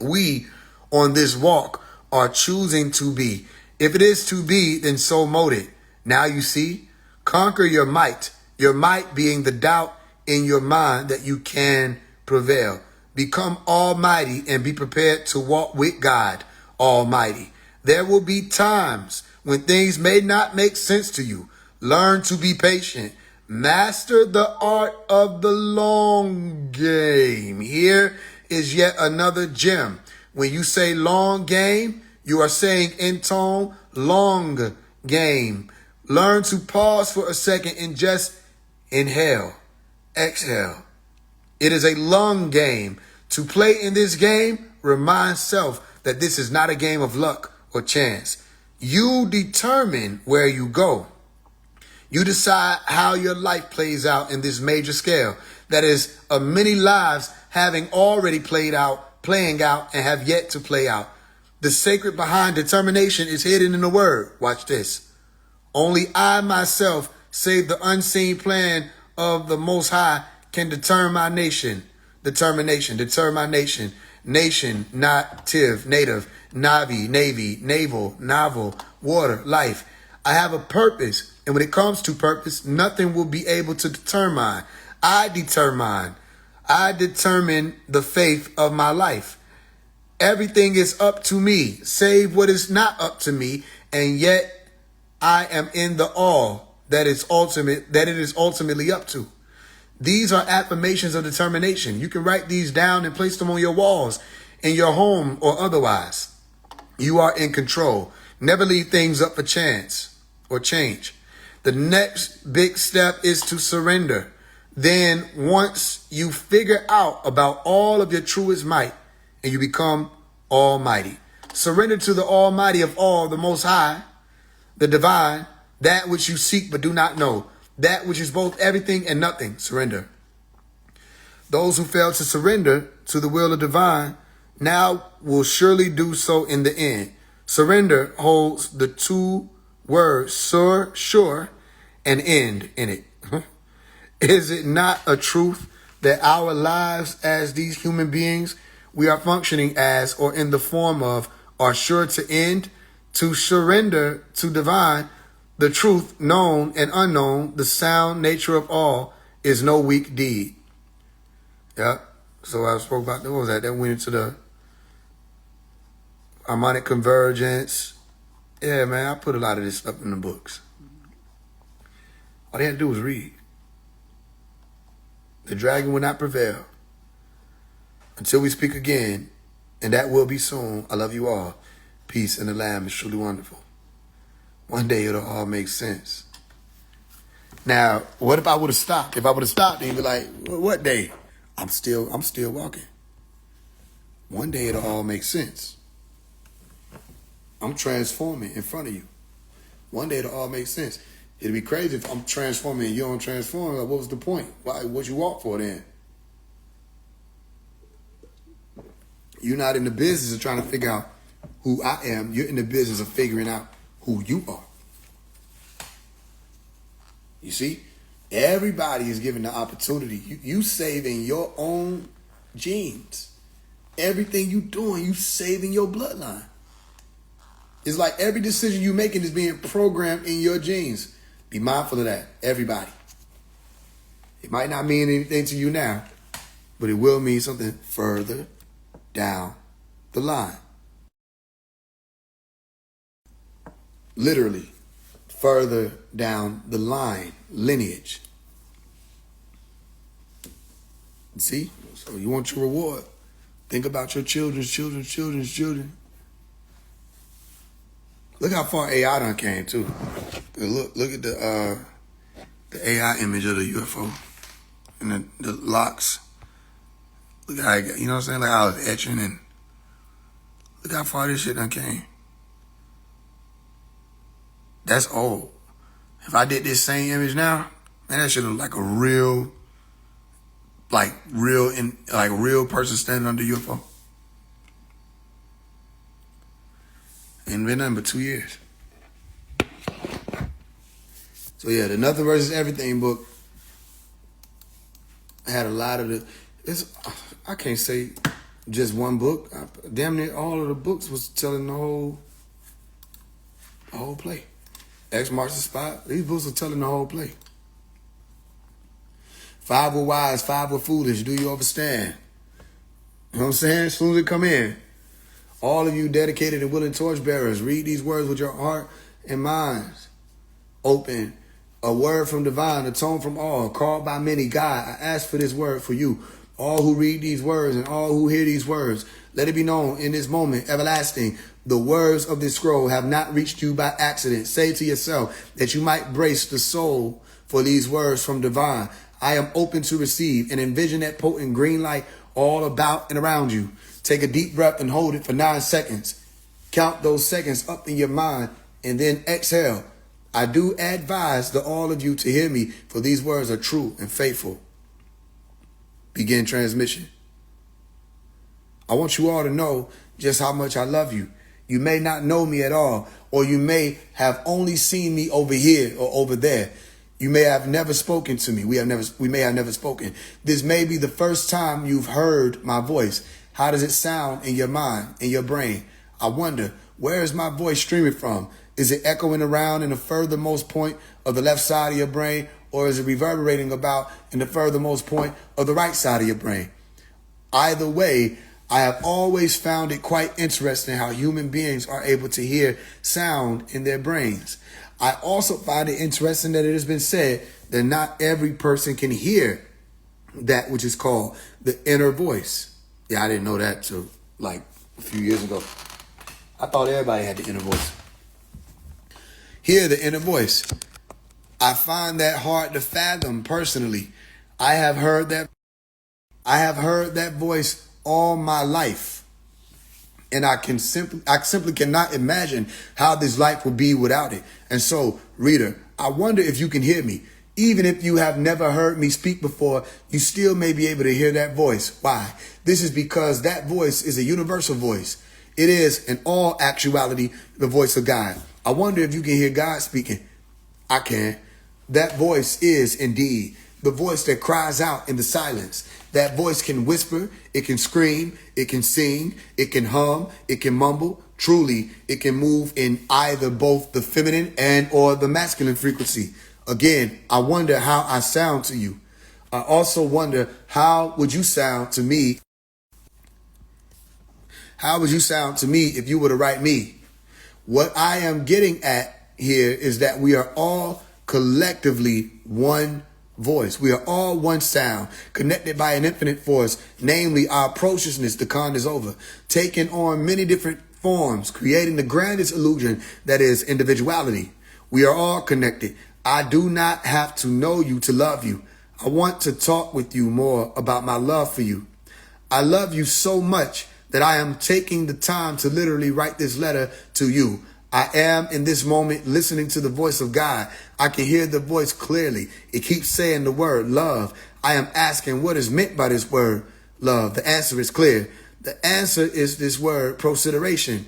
We on this walk are choosing to be. If it is to be, then so mote it. Now you see, conquer your might being the doubt in your mind that you can prevail. Become almighty and be prepared to walk with God Almighty. There will be times when things may not make sense to you. Learn to be patient. Master the art of the long game. Here is yet another gem. When you say long game, you are saying in tone, long game. Learn to pause for a second and just inhale, exhale. It is a long game. To play in this game, remind self that this is not a game of luck or chance. You determine where you go. You decide how your life plays out in this major scale. That is, of many lives having already playing out, and have yet to play out. The sacred behind determination is hidden in the word. Watch this. Only I myself, save the unseen plan of the Most High, can determine my nation. Determination, determination. Nation, native, Navi, navy, naval, novel, water, life. I have a purpose, and when it comes to purpose, nothing will be able to determine. I determine the faith of my life. Everything is up to me, save what is not up to me, and yet I am in the all that it is ultimately up to. These are affirmations of determination. You can write these down and place them on your walls, in your home or otherwise. You are in control. Never leave things up for chance or change. The next big step is to surrender. Then once you figure out about all of your truest might and you become almighty, surrender to the Almighty of all, the Most High, the divine, that which you seek but do not know, that which is both everything and nothing. Surrender. Those who fail to surrender to the will of divine now will surely do so in the end. Surrender holds the two words sur, sure, and end in it. Is it not a truth that our lives as these human beings we are functioning as or in the form of are sure to end? To surrender to divine, the truth known and unknown, the sound nature of all is no weak deed. Yep. So I spoke about, what was that? That went into the harmonic convergence. Yeah, man, I put a lot of this stuff in the books. All they had to do was read. The dragon will not prevail until we speak again, and that will be soon. I love you all. Peace, and the Lamb is truly wonderful. One day it'll all make sense. Now, what if I would have stopped? If I would have stopped, and you'd be like, what day? I'm still walking. One day it'll all make sense. I'm transforming in front of you. One day it'll all make sense. It'd be crazy if I'm transforming and you don't transform. Like, what was the point? Why? What you walk for then? You're not in the business of trying to figure out who I am. You're in the business of figuring out who you are. You see? Everybody is given the opportunity. You saving your own genes. Everything you doing, you saving your bloodline. It's like every decision you making is being programmed in your genes. Be mindful of that, everybody. It might not mean anything to you now, but it will mean something further down the line. Literally, further down the line, lineage. See? So you want your reward. Think about your children's children. Look how far AI done came too. Look at the AI image of the UFO and the locks. Look how I got, you know what I'm saying? Like I was etching, and look how far this shit done came. That's old. If I did this same image now, man, that should look like a real person standing under UFO. Ain't been nothing but 2 years. So yeah, the Nothing versus Everything book had a lot of I can't say just one book. Damn near all of the books was telling the whole play. X marks the spot. These books are telling the whole play. 5 were wise, 5 were foolish. Do you understand? You know what I'm saying? As soon as it come in, all of you dedicated and willing torchbearers, read these words with your heart and minds open. A word from divine, a tone from all, called by many. God, I ask for this word for you. All who read these words and all who hear these words, let it be known in this moment, everlasting, the words of this scroll have not reached you by accident. Say to yourself that you might brace the soul for these words from divine. I am open to receive, and envision that potent green light all about and around you. Take a deep breath and hold it for 9 seconds. Count those seconds up in your mind and then exhale. I do advise to all of you to hear me, for these words are true and faithful. Begin transmission. I want you all to know just how much I love you. You may not know me at all, or you may have only seen me over here or over there. You may have never spoken to me. We may have never spoken. This may be the first time you've heard my voice. How does it sound in your mind, in your brain? I wonder, where is my voice streaming from? Is it echoing around in the furthermost point of the left side of your brain, or is it reverberating about in the furthermost point of the right side of your brain? Either way, I have always found it quite interesting how human beings are able to hear sound in their brains. I also find it interesting that it has been said that not every person can hear that which is called the inner voice. Yeah, I didn't know that till like a few years ago. I thought everybody had the inner voice. Hear the inner voice. I find that hard to fathom personally. I have heard that voice all my life. And I simply cannot imagine how this life will be without it. And so, reader, I wonder if you can hear me. Even if you have never heard me speak before, you still may be able to hear that voice. Why? This is because that voice is a universal voice. It is, in all actuality, the voice of God. I wonder if you can hear God speaking. I can. That voice is indeed the voice that cries out in the silence. That voice can whisper, it can scream, it can sing, it can hum, it can mumble. Truly, it can move in either both the feminine and or the masculine frequency. Again, I wonder how I sound to you. I also wonder, how would you sound to me? How would you sound to me if you were to write me? What I am getting at here is that we are all collectively one voice. We are all one sound, connected by an infinite force, namely our approachlessness. The con is over, taking on many different forms, creating the grandest illusion that is individuality. We are all connected. I do not have to know you to love you. I want to talk with you more about my love for you. I love you so much that I am taking the time to literally write this letter to you. I am in this moment listening to the voice of God. I can hear the voice clearly. It keeps saying the word love. I am asking what is meant by this word love. The answer is clear. The answer is this word proceduration.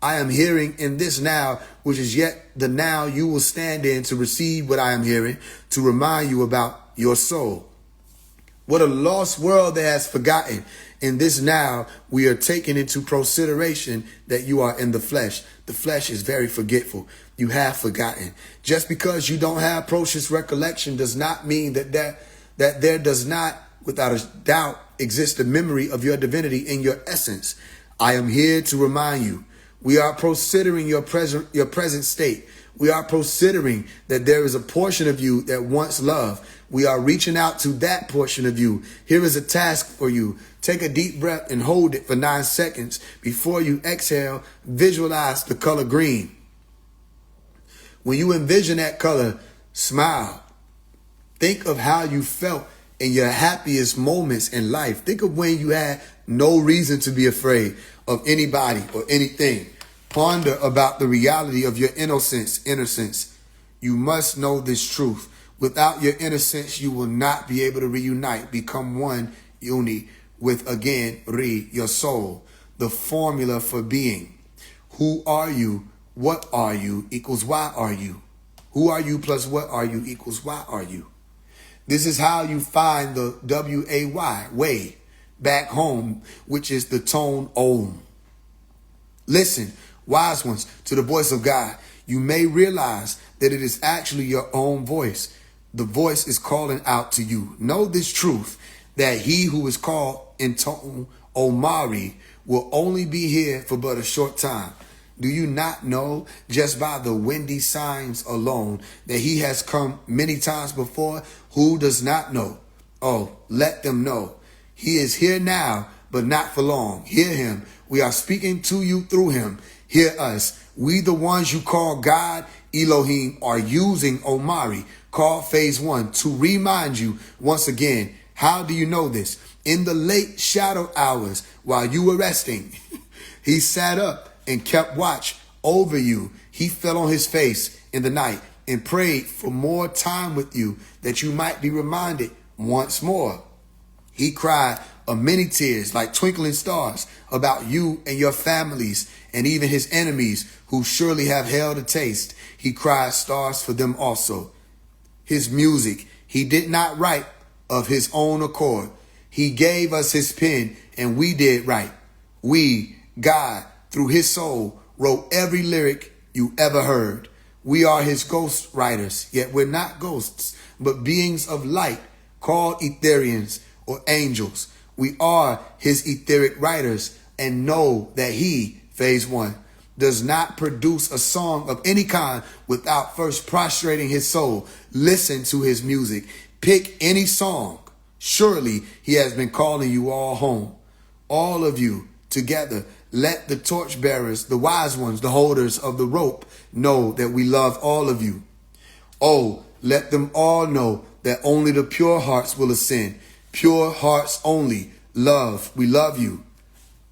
I am hearing in this now, which is yet the now you will stand in to receive what I am hearing, to remind you about your soul. What a lost world that has forgotten. In this now, we are taken into consideration that you are in the flesh. The flesh is very forgetful. You have forgotten. Just because you don't have precious recollection does not mean that there does not, without a doubt, exist a memory of your divinity in your essence. I am here to remind you. We are considering your present state. We are considering that there is a portion of you that wants love. We are reaching out to that portion of you. Here is a task for you. Take a deep breath and hold it for 9 seconds. Before you exhale, visualize the color green. When you envision that color, smile. Think of how you felt in your happiest moments in life. Think of when you had no reason to be afraid of anybody or anything. Ponder about the reality of your innocence. You must know this truth. Without your innocence, you will not be able to reunite, become one uni with, again, your soul. The formula for being. Who are you? What are you equals why are you? Who are you plus what are you equals why are you? This is how you find the W-A-Y, way, back home, which is the tone Om. Listen, wise ones, to the voice of God. You may realize that it is actually your own voice. The voice is calling out to you. Know this truth, that he who is called in tone Omari will only be here for but a short time. Do you not know, just by the windy signs alone, that he has come many times before? Who does not know? Oh, let them know. He is here now, but not for long. Hear him. We are speaking to you through him. Hear us. We, the ones you call God, Elohim, are using Omari, called Phase 1, to remind you once again. How do you know this? In the late shadow hours, while you were resting, he sat up and kept watch over you. He fell on his face in the night and prayed for more time with you, that you might be reminded once more. He cried of many tears like twinkling stars about you and your families and even his enemies who surely have held a taste. He cried stars for them also. His music he did not write of his own accord. He gave us his pen and we did write. We, God, through his soul, wrote every lyric you ever heard. We are his ghost writers, yet we're not ghosts, but beings of light called Etherians or angels. We are his etheric writers and know that he, Phase 1, does not produce a song of any kind without first prostrating his soul. Listen to his music. Pick any song. Surely he has been calling you all home. All of you together. Let the torchbearers, the wise ones, the holders of the rope, know that we love all of you. Oh, let them all know that only the pure hearts will ascend. Pure hearts only. Love. We love you.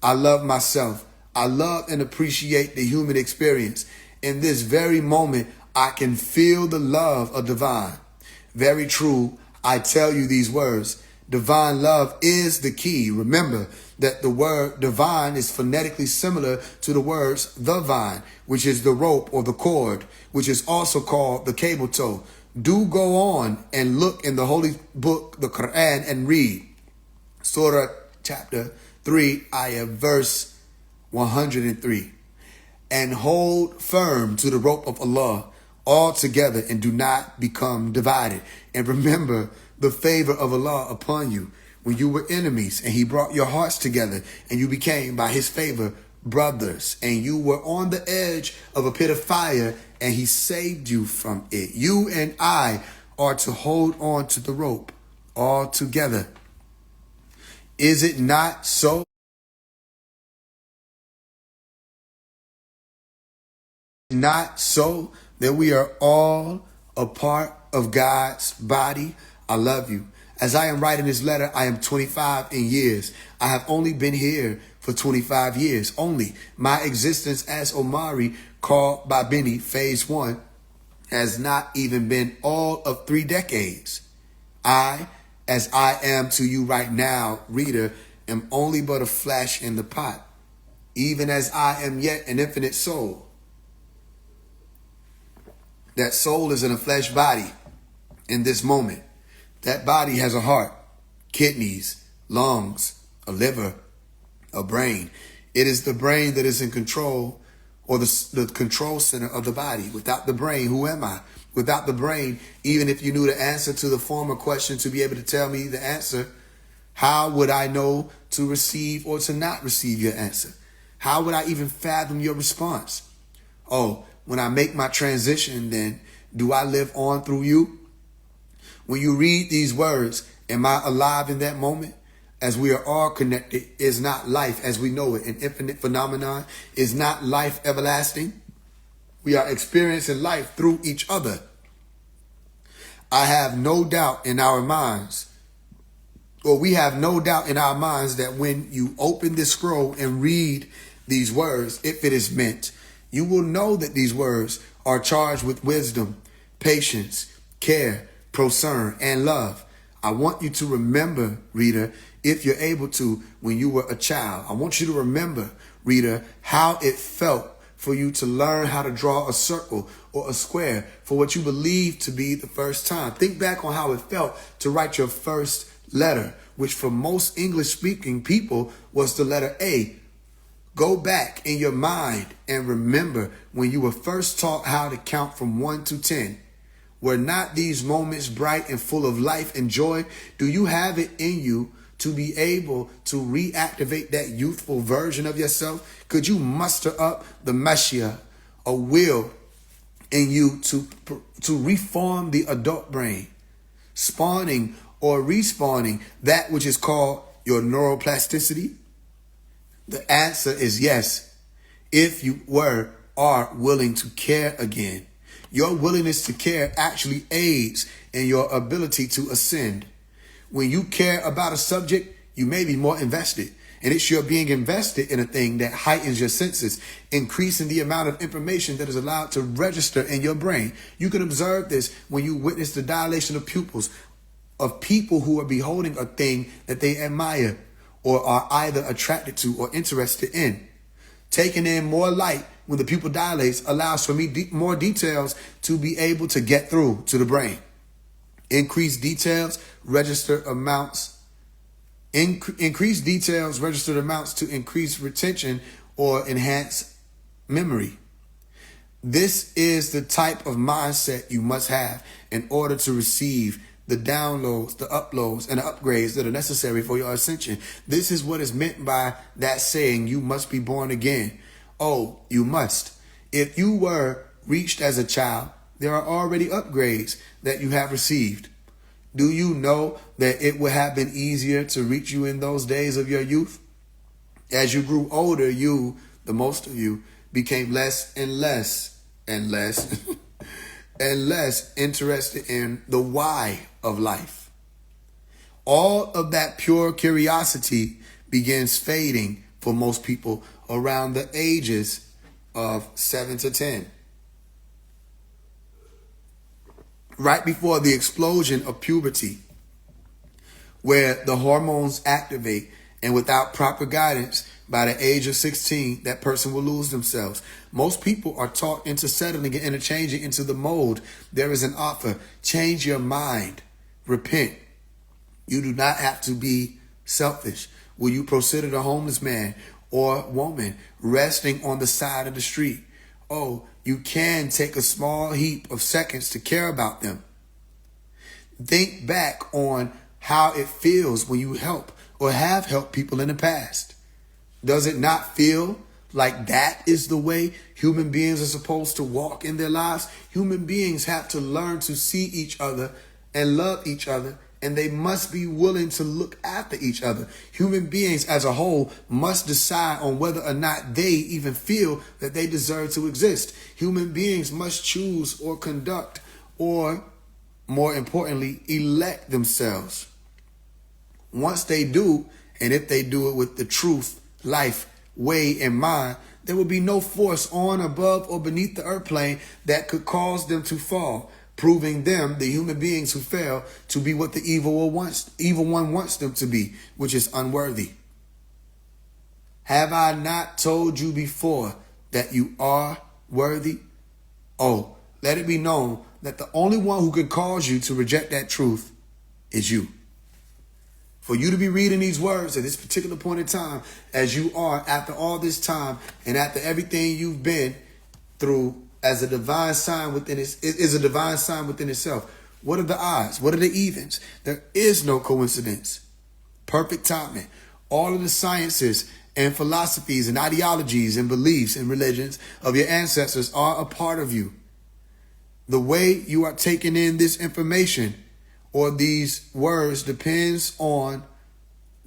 I love myself. I love and appreciate the human experience. In this very moment, I can feel the love of divine. Very true. I tell you these words. Divine love is the key. Remember, that the word divine is phonetically similar to the words the vine, which is the rope or the cord, which is also called the cable tow. Do go on and look in the holy book, the Quran, and read Surah chapter 3, ayah verse 103. And hold firm to the rope of Allah all together and do not become divided. And remember the favor of Allah upon you when you were enemies, and he brought your hearts together, and you became by his favor brothers, and you were on the edge of a pit of fire, and he saved you from it. You and I are to hold on to the rope all together. Is it not so? Not so that we are all a part of God's body? I love you. As I am writing this letter, I am 25 in years. I have only been here for 25 years. Only my existence as Omari, called by Benny, Phase 1, has not even been all of 3 decades. I, as I am to you right now, reader, am only but a flash in the pot, even as I am yet an infinite soul. That soul is in a flesh body in this moment. That body has a heart, kidneys, lungs, a liver, a brain. It is the brain that is in control, or the control center of the body. Without the brain, who am I? Without the brain, even if you knew the answer to the former question to be able to tell me the answer, how would I know to receive or to not receive your answer? How would I even fathom your response? Oh, when I make my transition, then do I live on through you? When you read these words, am I alive in that moment? As we are all connected, is not life as we know it an infinite phenomenon? Is not life everlasting? We are experiencing life through each other. I have no doubt in our minds, or we have no doubt in our minds, that when you open this scroll and read these words, if it is meant, you will know that these words are charged with wisdom, patience, care, concern, and love. I want you to remember, reader, if you're able to, when you were a child. I want you to remember, reader, how it felt for you to learn how to draw a circle or a square for what you believed to be the first time. Think back on how it felt to write your first letter, which for most English-speaking people was the letter A. Go back in your mind and remember when you were first taught how to count from 1 to 10. Were not these moments bright and full of life and joy? Do you have it in you to be able to reactivate that youthful version of yourself? Could you muster up the mashia, a will in you to reform the adult brain, spawning or respawning that which is called your neuroplasticity? The answer is yes, if you are willing to care again. Your willingness to care actually aids in your ability to ascend. When you care about a subject, you may be more invested. And it's your being invested in a thing that heightens your senses, increasing the amount of information that is allowed to register in your brain. You can observe this when you witness the dilation of pupils of people who are beholding a thing that they admire or are either attracted to or interested in. Taking in more light when the pupil dilates allows for more details to be able to get through to the brain. Increased details registered amounts to increase retention or enhance memory. This is the type of mindset you must have in order to receive the downloads, the uploads, and the upgrades that are necessary for your ascension. This is what is meant by that saying, you must be born again. Oh, you must. If you were reached as a child, there are already upgrades that you have received. Do you know that it would have been easier to reach you in those days of your youth? As you grew older, the most of you, became less and less and less and less interested in the why of life. All of that pure curiosity begins fading for most people around the ages of 7 to 10. Right before the explosion of puberty, where the hormones activate And without proper guidance, by the age of 16, that person will lose themselves. Most people are taught into settling and interchanging into the mold. There is an offer. Change your mind. Repent. You do not have to be selfish. Will you consider a homeless man or woman resting on the side of the street? Oh, you can take a small heap of seconds to care about them. Think back on how it feels when you help or have helped people in the past. Does it not feel like that is the way human beings are supposed to walk in their lives? Human beings have to learn to see each other and love each other, and they must be willing to look after each other. Human beings as a whole must decide on whether or not they even feel that they deserve to exist. Human beings must choose or conduct or, more importantly, elect themselves. Once they do, and if they do it with the truth, life, way in mind, there will be no force on, above, or beneath the earth plane that could cause them to fall, proving them, the human beings who fail, to be what the evil one wants them to be, which is unworthy. Have I not told you before that you are worthy? Oh, let it be known that the only one who could cause you to reject that truth is you. For you to be reading these words at this particular point in time, as you are after all this time and after everything you've been through, as a divine sign within it, is a divine sign within itself. What are the odds? What are the evens? There is no coincidence. Perfect timing. All of the sciences and philosophies and ideologies and beliefs and religions of your ancestors are a part of you. The way you are taking in this information or these words depends on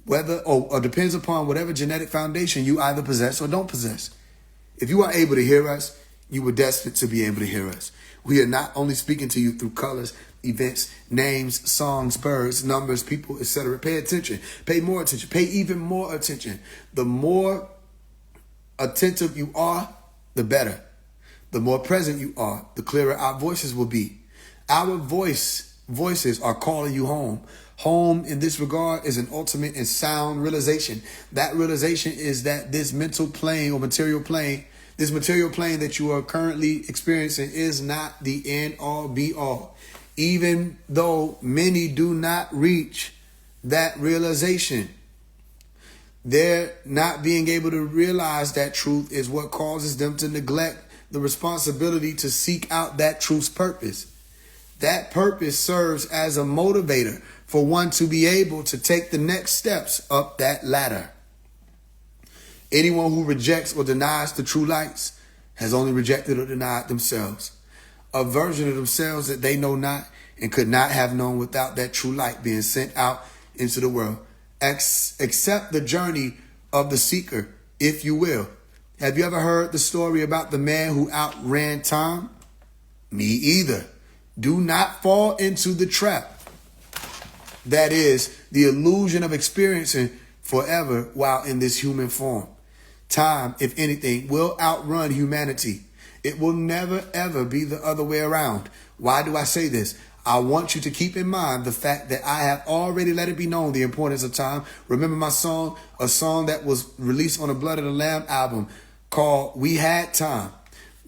whether, or depends upon whatever genetic foundation you either possess or don't possess. If you are able to hear us, you were destined to be able to hear us. We are not only speaking to you through colors, events, names, songs, birds, numbers, people, etc. Pay attention. Pay more attention. Pay even more attention. The more attentive you are, the better. The more present you are, the clearer our voices will be. Our voices are calling you home. Home in this regard is an ultimate and sound realization. That realization is that this mental plane or material plane, this material plane that you are currently experiencing is not the end all be all. Even though many do not reach that realization, their not being able to realize that truth is what causes them to neglect the responsibility to seek out that truth's purpose. That purpose serves as a motivator for one to be able to take the next steps up that ladder. Anyone who rejects or denies the true lights has only rejected or denied themselves, a version of themselves that they know not and could not have known without that true light being sent out into the world. Accept the journey of the seeker, if you will. Have you ever heard the story about the man who outran time? Me either. Do not fall into the trap. That is the illusion of experiencing forever while in this human form. Time, if anything, will outrun humanity. It will never, ever be the other way around. Why do I say this? I want you to keep in mind the fact that I have already let it be known the importance of time. Remember my song, a song that was released on the Blood of the Lamb album called We Had Time.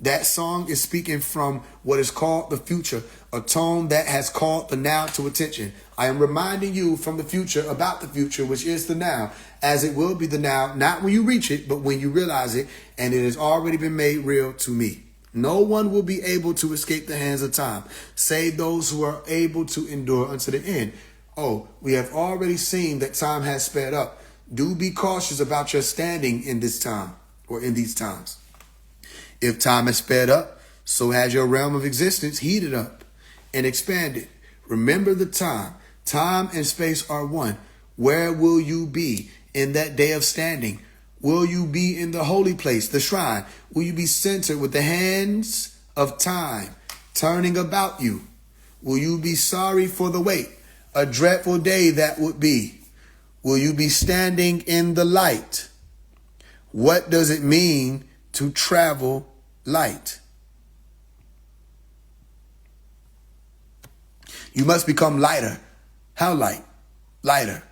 That song is speaking from what is called the future, a tone that has called the now to attention. I am reminding you from the future about the future, which is the now, as it will be the now, not when you reach it, but when you realize it, and it has already been made real to me. No one will be able to escape the hands of time, save those who are able to endure unto the end. Oh, we have already seen that time has sped up. Do be cautious about your standing in this time or in these times. If time has sped up, so has your realm of existence heated up and expanded. Remember the time. Time and space are one. Where will you be in that day of standing? Will you be in the holy place, the shrine? Will you be centered with the hands of time turning about you? Will you be sorry for the wait? A dreadful day that would be. Will you be standing in the light? What does it mean to travel light? You must become lighter. How light? Lighter.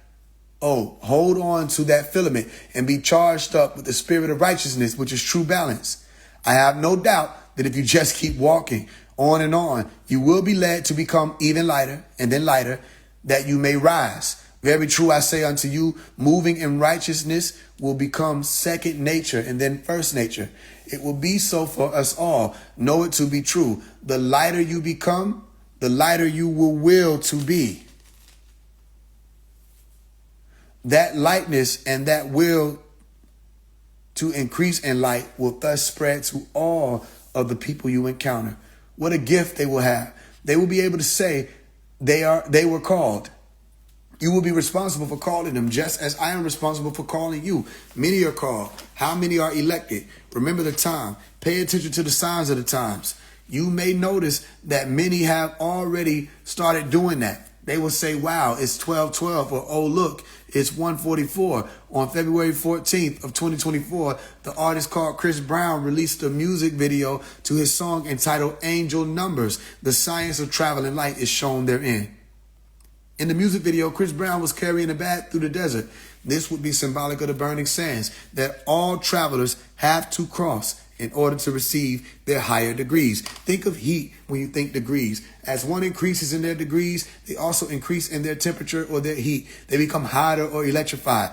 Oh, hold on to that filament and be charged up with the spirit of righteousness, which is true balance. I have no doubt that if you just keep walking on and on, you will be led to become even lighter and then lighter, that you may rise. Very true, I say unto you, moving in righteousness will become second nature and then first nature. It will be so for us all. Know it to be true. The lighter you become, the lighter you will will to be. That lightness and that will to increase in light will thus spread to all of the people you encounter. What a gift they will have. They will be able to say they were called. You will be responsible for calling them, just as I am responsible for calling you. Many are called. How many are elected? Remember the time. Pay attention to the signs of the times. You may notice that many have already started doing that. They will say, wow, it's 12:12, or oh, look, it's 1:44. On February 14th of 2024, the artist called Chris Brown released a music video to his song entitled Angel Numbers. The science of traveling light is shown therein. In the music video, Chris Brown was carrying a bag through the desert. This would be symbolic of the burning sands that all travelers have to cross in order to receive their higher degrees. Think of heat when you think degrees. As one increases in their degrees, they also increase in their temperature or their heat. They become hotter or electrified.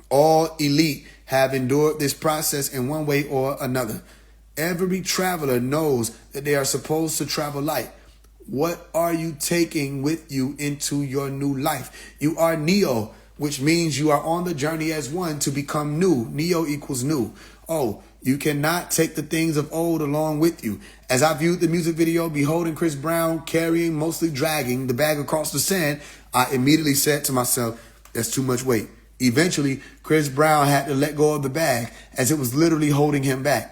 All elite have endured this process in one way or another. Every traveler knows that they are supposed to travel light. What are you taking with you into your new life? You are Neo, which means you are on the journey as one to become new. Neo equals new. Oh, you cannot take the things of old along with you. As I viewed the music video, beholding Chris Brown carrying, mostly dragging, the bag across the sand, I immediately said to myself, that's too much weight. Eventually, Chris Brown had to let go of the bag as it was literally holding him back.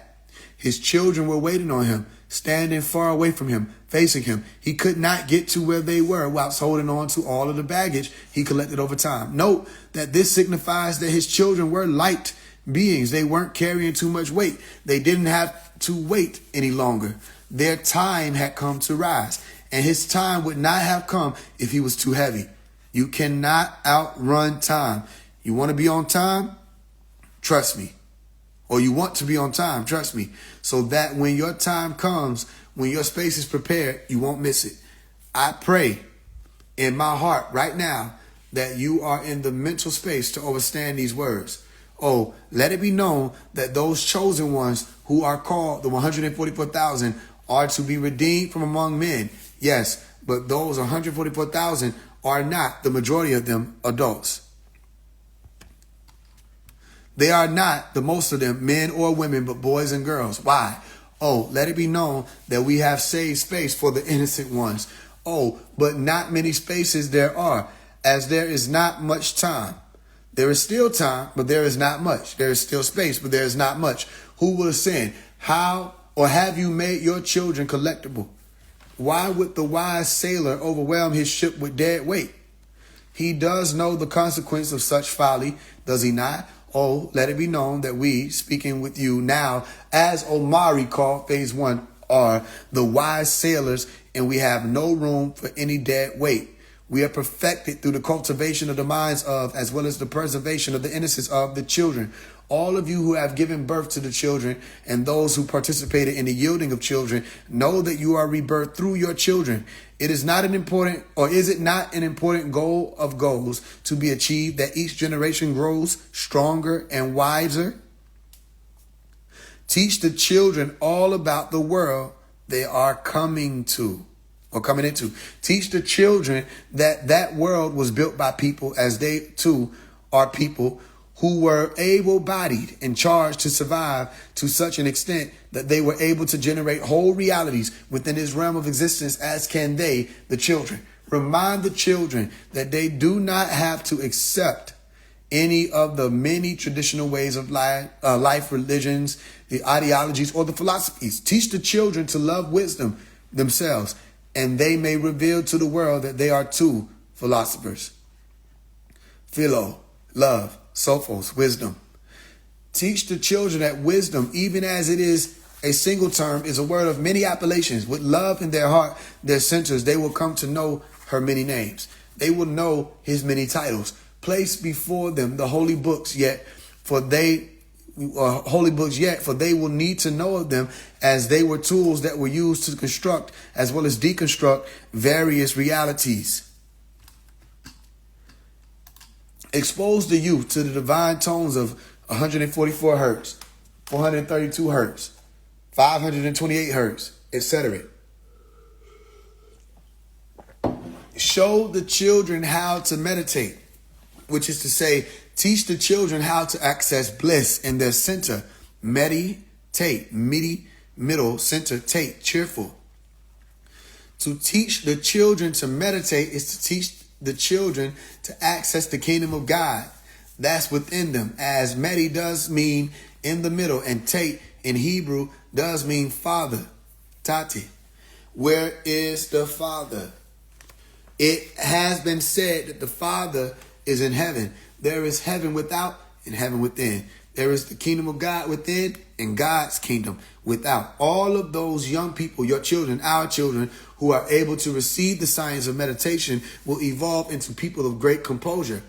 His children were waiting on him, standing far away from him, facing him. He could not get to where they were whilst holding on to all of the baggage he collected over time. Note that this signifies that his children were light beings. They weren't carrying too much weight. They didn't have to wait any longer. Their time had come to rise, and his time would not have come if he was too heavy. You cannot outrun time. You want to be on time? Trust me. Or you want to be on time, trust me, so that when your time comes, when your space is prepared, you won't miss it. I pray in my heart right now that you are in the mental space to understand these words. Oh, let it be known that those chosen ones who are called, the 144,000, are to be redeemed from among men. Yes, but those 144,000 are not, the majority of them, adults. They are not, the most of them, men or women, but boys and girls. Why? Oh, let it be known that we have saved space for the innocent ones. Oh, but not many spaces there are, as there is not much time. There is still time, but there is not much. There is still space, but there is not much. Who will ascend? How or have you made your children collectible? Why would the wise sailor overwhelm his ship with dead weight? He does know the consequence of such folly, does he not? Oh, let it be known that we, speaking with you now, as Omari called Phase 1, are the wise sailors, and we have no room for any dead weight. We are perfected through the cultivation of the minds of, as well as the preservation of the innocence of the children. All of you who have given birth to the children and those who participated in the yielding of children know that you are rebirthed through your children. It is not an important, or is it not an important goal of goals to be achieved that each generation grows stronger and wiser? Teach the children all about the world they are coming to or coming into. Teach the children that that world was built by people, as they too are people who were able-bodied and charged to survive to such an extent that they were able to generate whole realities within this realm of existence, as can they, the children. Remind the children that they do not have to accept any of the many traditional ways of life, religions, the ideologies, or the philosophies. Teach the children to love wisdom themselves, and they may reveal to the world that they are too philosophers. Philo, love. Sophos, wisdom. Teach the children that wisdom, even as it is a single term, is a word of many appellations. With love in their heart, their centers, they will come to know her many names. They will know his many titles. place before them the holy books yet, for they for they will need to know of them, as they were tools that were used to construct as well as deconstruct various realities. Expose the youth to the divine tones of 144 hertz, 432 hertz, 528 hertz, etc. Show the children how to meditate, which is to say, teach the children how to access bliss in their center. Meditate, middle, center, tate, cheerful. To teach the children to meditate is to teach the children to access the kingdom of God that's within them, as medi does mean in the middle, and tate in Hebrew does mean father, tati. Where is the Father? It has been said that the Father is in heaven. There is heaven without and heaven within. There is the kingdom of God within and God's kingdom without. All of those young people, your children, our children, who are able to receive the science of meditation will evolve into people of great composure.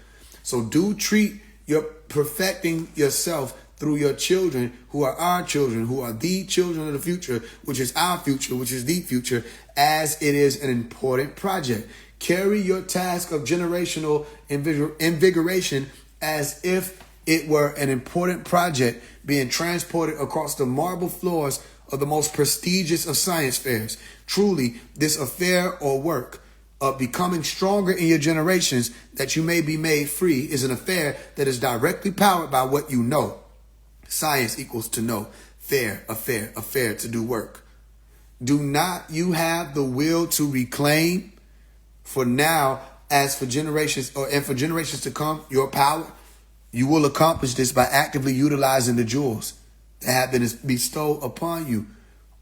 So do treat your perfecting yourself through your children, who are our children, who are the children of the future, which is our future, which is the future, as it is an important project. Carry your task of generational invigoration as if it were an important project being transported across the marble floors of the most prestigious of science fairs. Truly, this affair or work of becoming stronger in your generations that you may be made free is an affair that is directly powered by what you know. Science equals to know. Fair, affair to do work. Do not you have the will to reclaim for now, as for generations, and for generations to come, your power? You will accomplish this by actively utilizing the jewels that have been bestowed upon you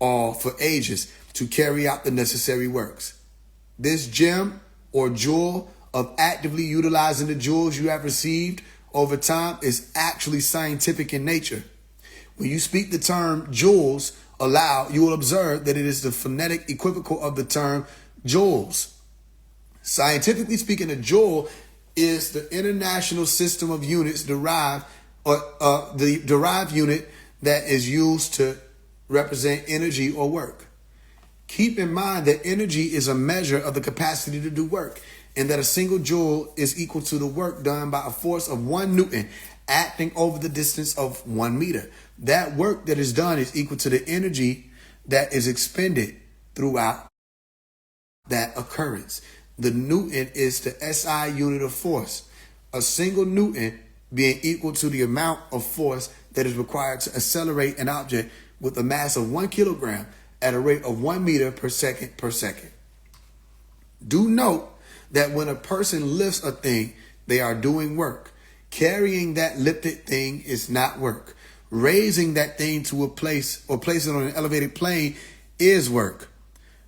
all for ages to carry out the necessary works. This gem or jewel of actively utilizing the jewels you have received over time is actually scientific in nature. When you speak the term jewels aloud, you will observe that it is the phonetic equivocal of the term joules. Scientifically speaking, a joule is the international system of units derived, or the derived unit that is used to represent energy or work. Keep in mind that energy is a measure of the capacity to do work, and that a single joule is equal to the work done by a force of 1 Newton acting over the distance of 1 meter. That work that is done is equal to the energy that is expended throughout that occurrence. The Newton is the SI unit of force. A single Newton being equal to the amount of force that is required to accelerate an object with a mass of 1 kilogram at a rate of 1 meter per second per second. Do note that when a person lifts a thing, they are doing work. Carrying that lifted thing is not work. Raising that thing to a place or place it on an elevated plane is work.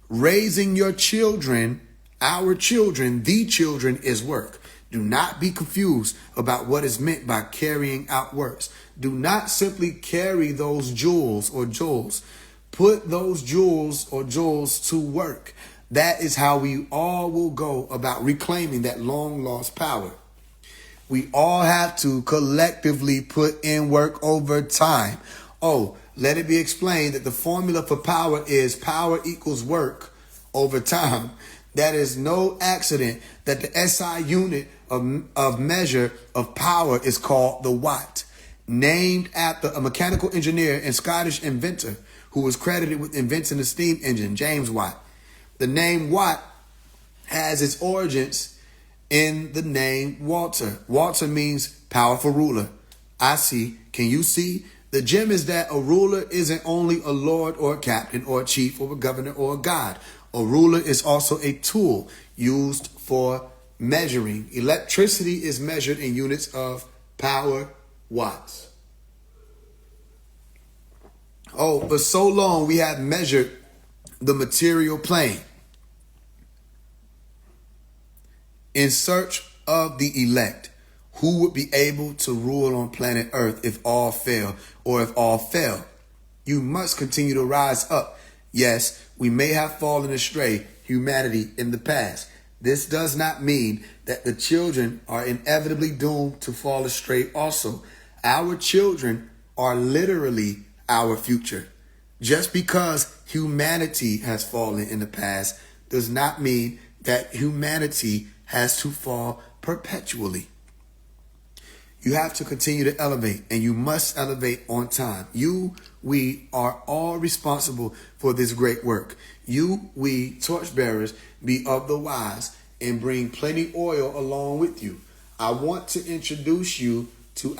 Raising your children, our children, the children, is work. Do not be confused about what is meant by carrying out works. Do not simply carry those jewels or joules. Put those jewels or joules to work. That is how we all will go about reclaiming that long lost power. We all have to collectively put in work over time. Oh, let it be explained that the formula for power is power equals work over time. That is no accident that the SI unit of measure of power is called the watt, named after a mechanical engineer and Scottish inventor who was credited with inventing the steam engine, James Watt. The name Watt has its origins in the name Walter. Walter means powerful ruler. I see. Can you see? The gem is that a ruler isn't only a lord or a captain or a chief or a governor or a god. A ruler is also a tool used for measuring. Electricity is measured in units of power, watts. Oh, for so long we have measured the material plane in search of the elect, who would be able to rule on planet Earth if all fail, or if all fail. You must continue to rise up. Yes, we may have fallen astray, humanity, in the past. This does not mean that the children are inevitably doomed to fall astray also. Our children are literally our future. Just because humanity has fallen in the past does not mean that humanity has to fall perpetually. You have to continue to elevate, and you must elevate on time. We are all responsible for this great work. We, torchbearers, be of the wise and bring plenty oil along with you. I want to introduce you to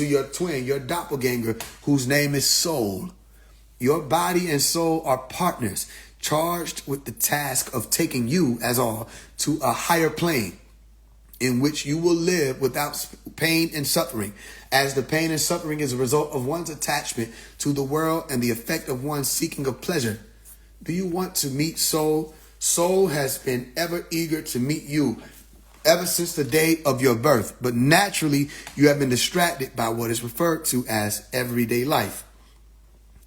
your twin, your doppelganger, whose name is Soul. Your body and soul are partners charged with the task of taking you as all to a higher plane in which you will live without pain and suffering, as the pain and suffering is a result of one's attachment to the world and the effect of one's seeking of pleasure. Do you want to meet Soul? Soul has been ever eager to meet you ever since the day of your birth, but naturally you have been distracted by what is referred to as everyday life.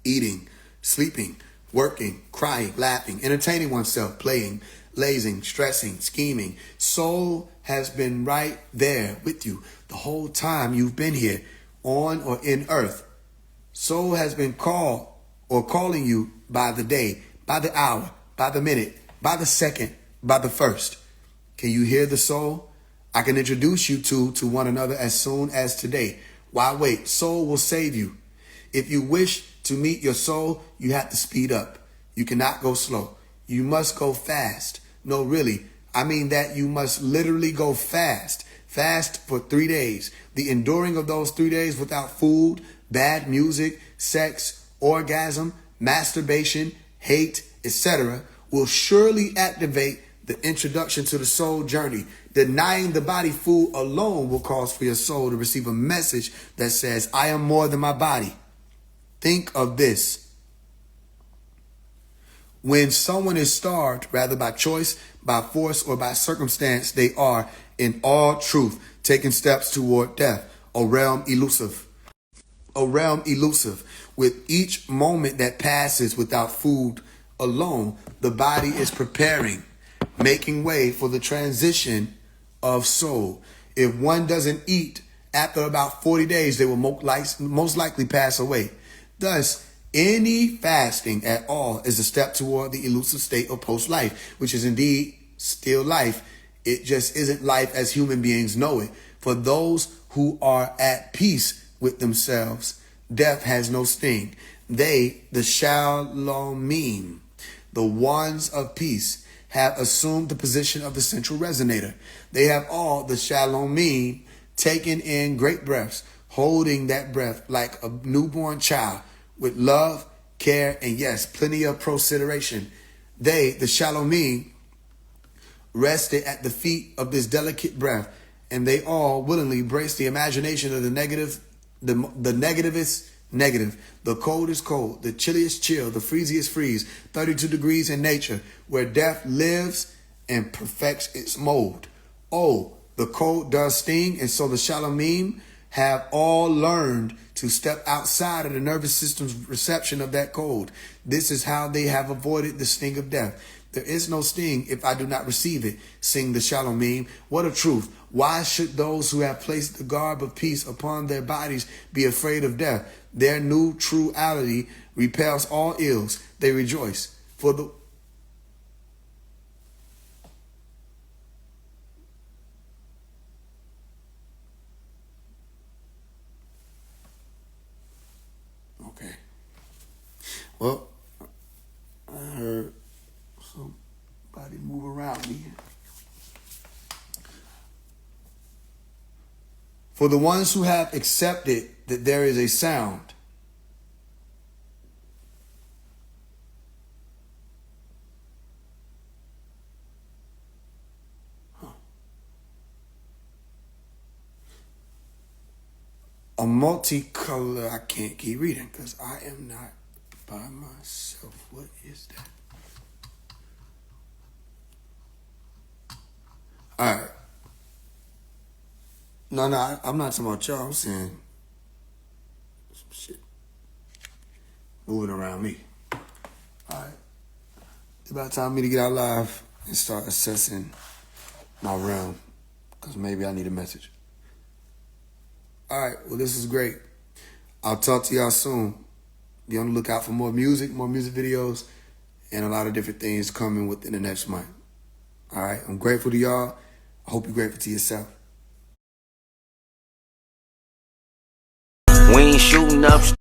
Eating, sleeping, working, crying, laughing, entertaining oneself, playing, lazing, stressing, scheming. Soul has been right there with you the whole time you've been here on or in earth. Soul has been calling you by the day, by the hour, by the minute, by the second, by the first. Can you hear the soul? I can introduce you to one another as soon as today. Why wait? Soul will save you. If you wish to meet your soul, you have to speed up. You cannot go slow. You must go fast. No, really. I mean that you must literally go fast. Fast for 3 days. The enduring of those 3 days without food, bad music, sex, orgasm, masturbation, hate, etc. will surely activate the introduction to the soul journey. Denying the body food alone will cause for your soul to receive a message that says, I am more than my body. Think of this. When someone is starved, rather by choice, by force, or by circumstance, they are, in all truth, taking steps toward death, a realm elusive. A realm elusive. With each moment that passes without food alone, the body is preparing, making way for the transition of soul. If one doesn't eat, after about 40 days, they will most likely pass away. Thus, any fasting at all is a step toward the elusive state of post-life, which is indeed still life. It just isn't life as human beings know it. For those who are at peace with themselves, death has no sting. They, the Shalomim, the ones of peace, have assumed the position of the central resonator. They have all, the Shalomim, taken in great breaths, holding that breath like a newborn child with love, care, and yes, plenty of consideration. They, the Shalomim, rested at the feet of this delicate breath, and they all willingly embraced the imagination of the negative, the negativist negative, the cold is cold, the chilliest chill, the freeziest freeze, 32 degrees in nature, where death lives and perfects its mold. Oh, the cold does sting, and so the Shalomim have all learned to step outside of the nervous system's reception of that cold. This is how they have avoided the sting of death. There is no sting if I do not receive it, sing the Shalomim. What a truth. Why should those who have placed the garb of peace upon their bodies be afraid of death? Their new truality repels all ills. They rejoice. For the Okay. Well, I heard somebody move around me. For the ones who have accepted that there is a sound, a multicolor, I can't keep reading because I am not by myself. What is that? All right. No, I'm not talking about y'all. I'm saying some shit moving around me. All right. It's about time for me to get out live and start assessing my realm, because maybe I need a message. All right, well, this is great. I'll talk to y'all soon. Be on the lookout for more music videos, and a lot of different things coming within the next month. All right, I'm grateful to y'all. I hope you're grateful to yourself. We ain't shooting up.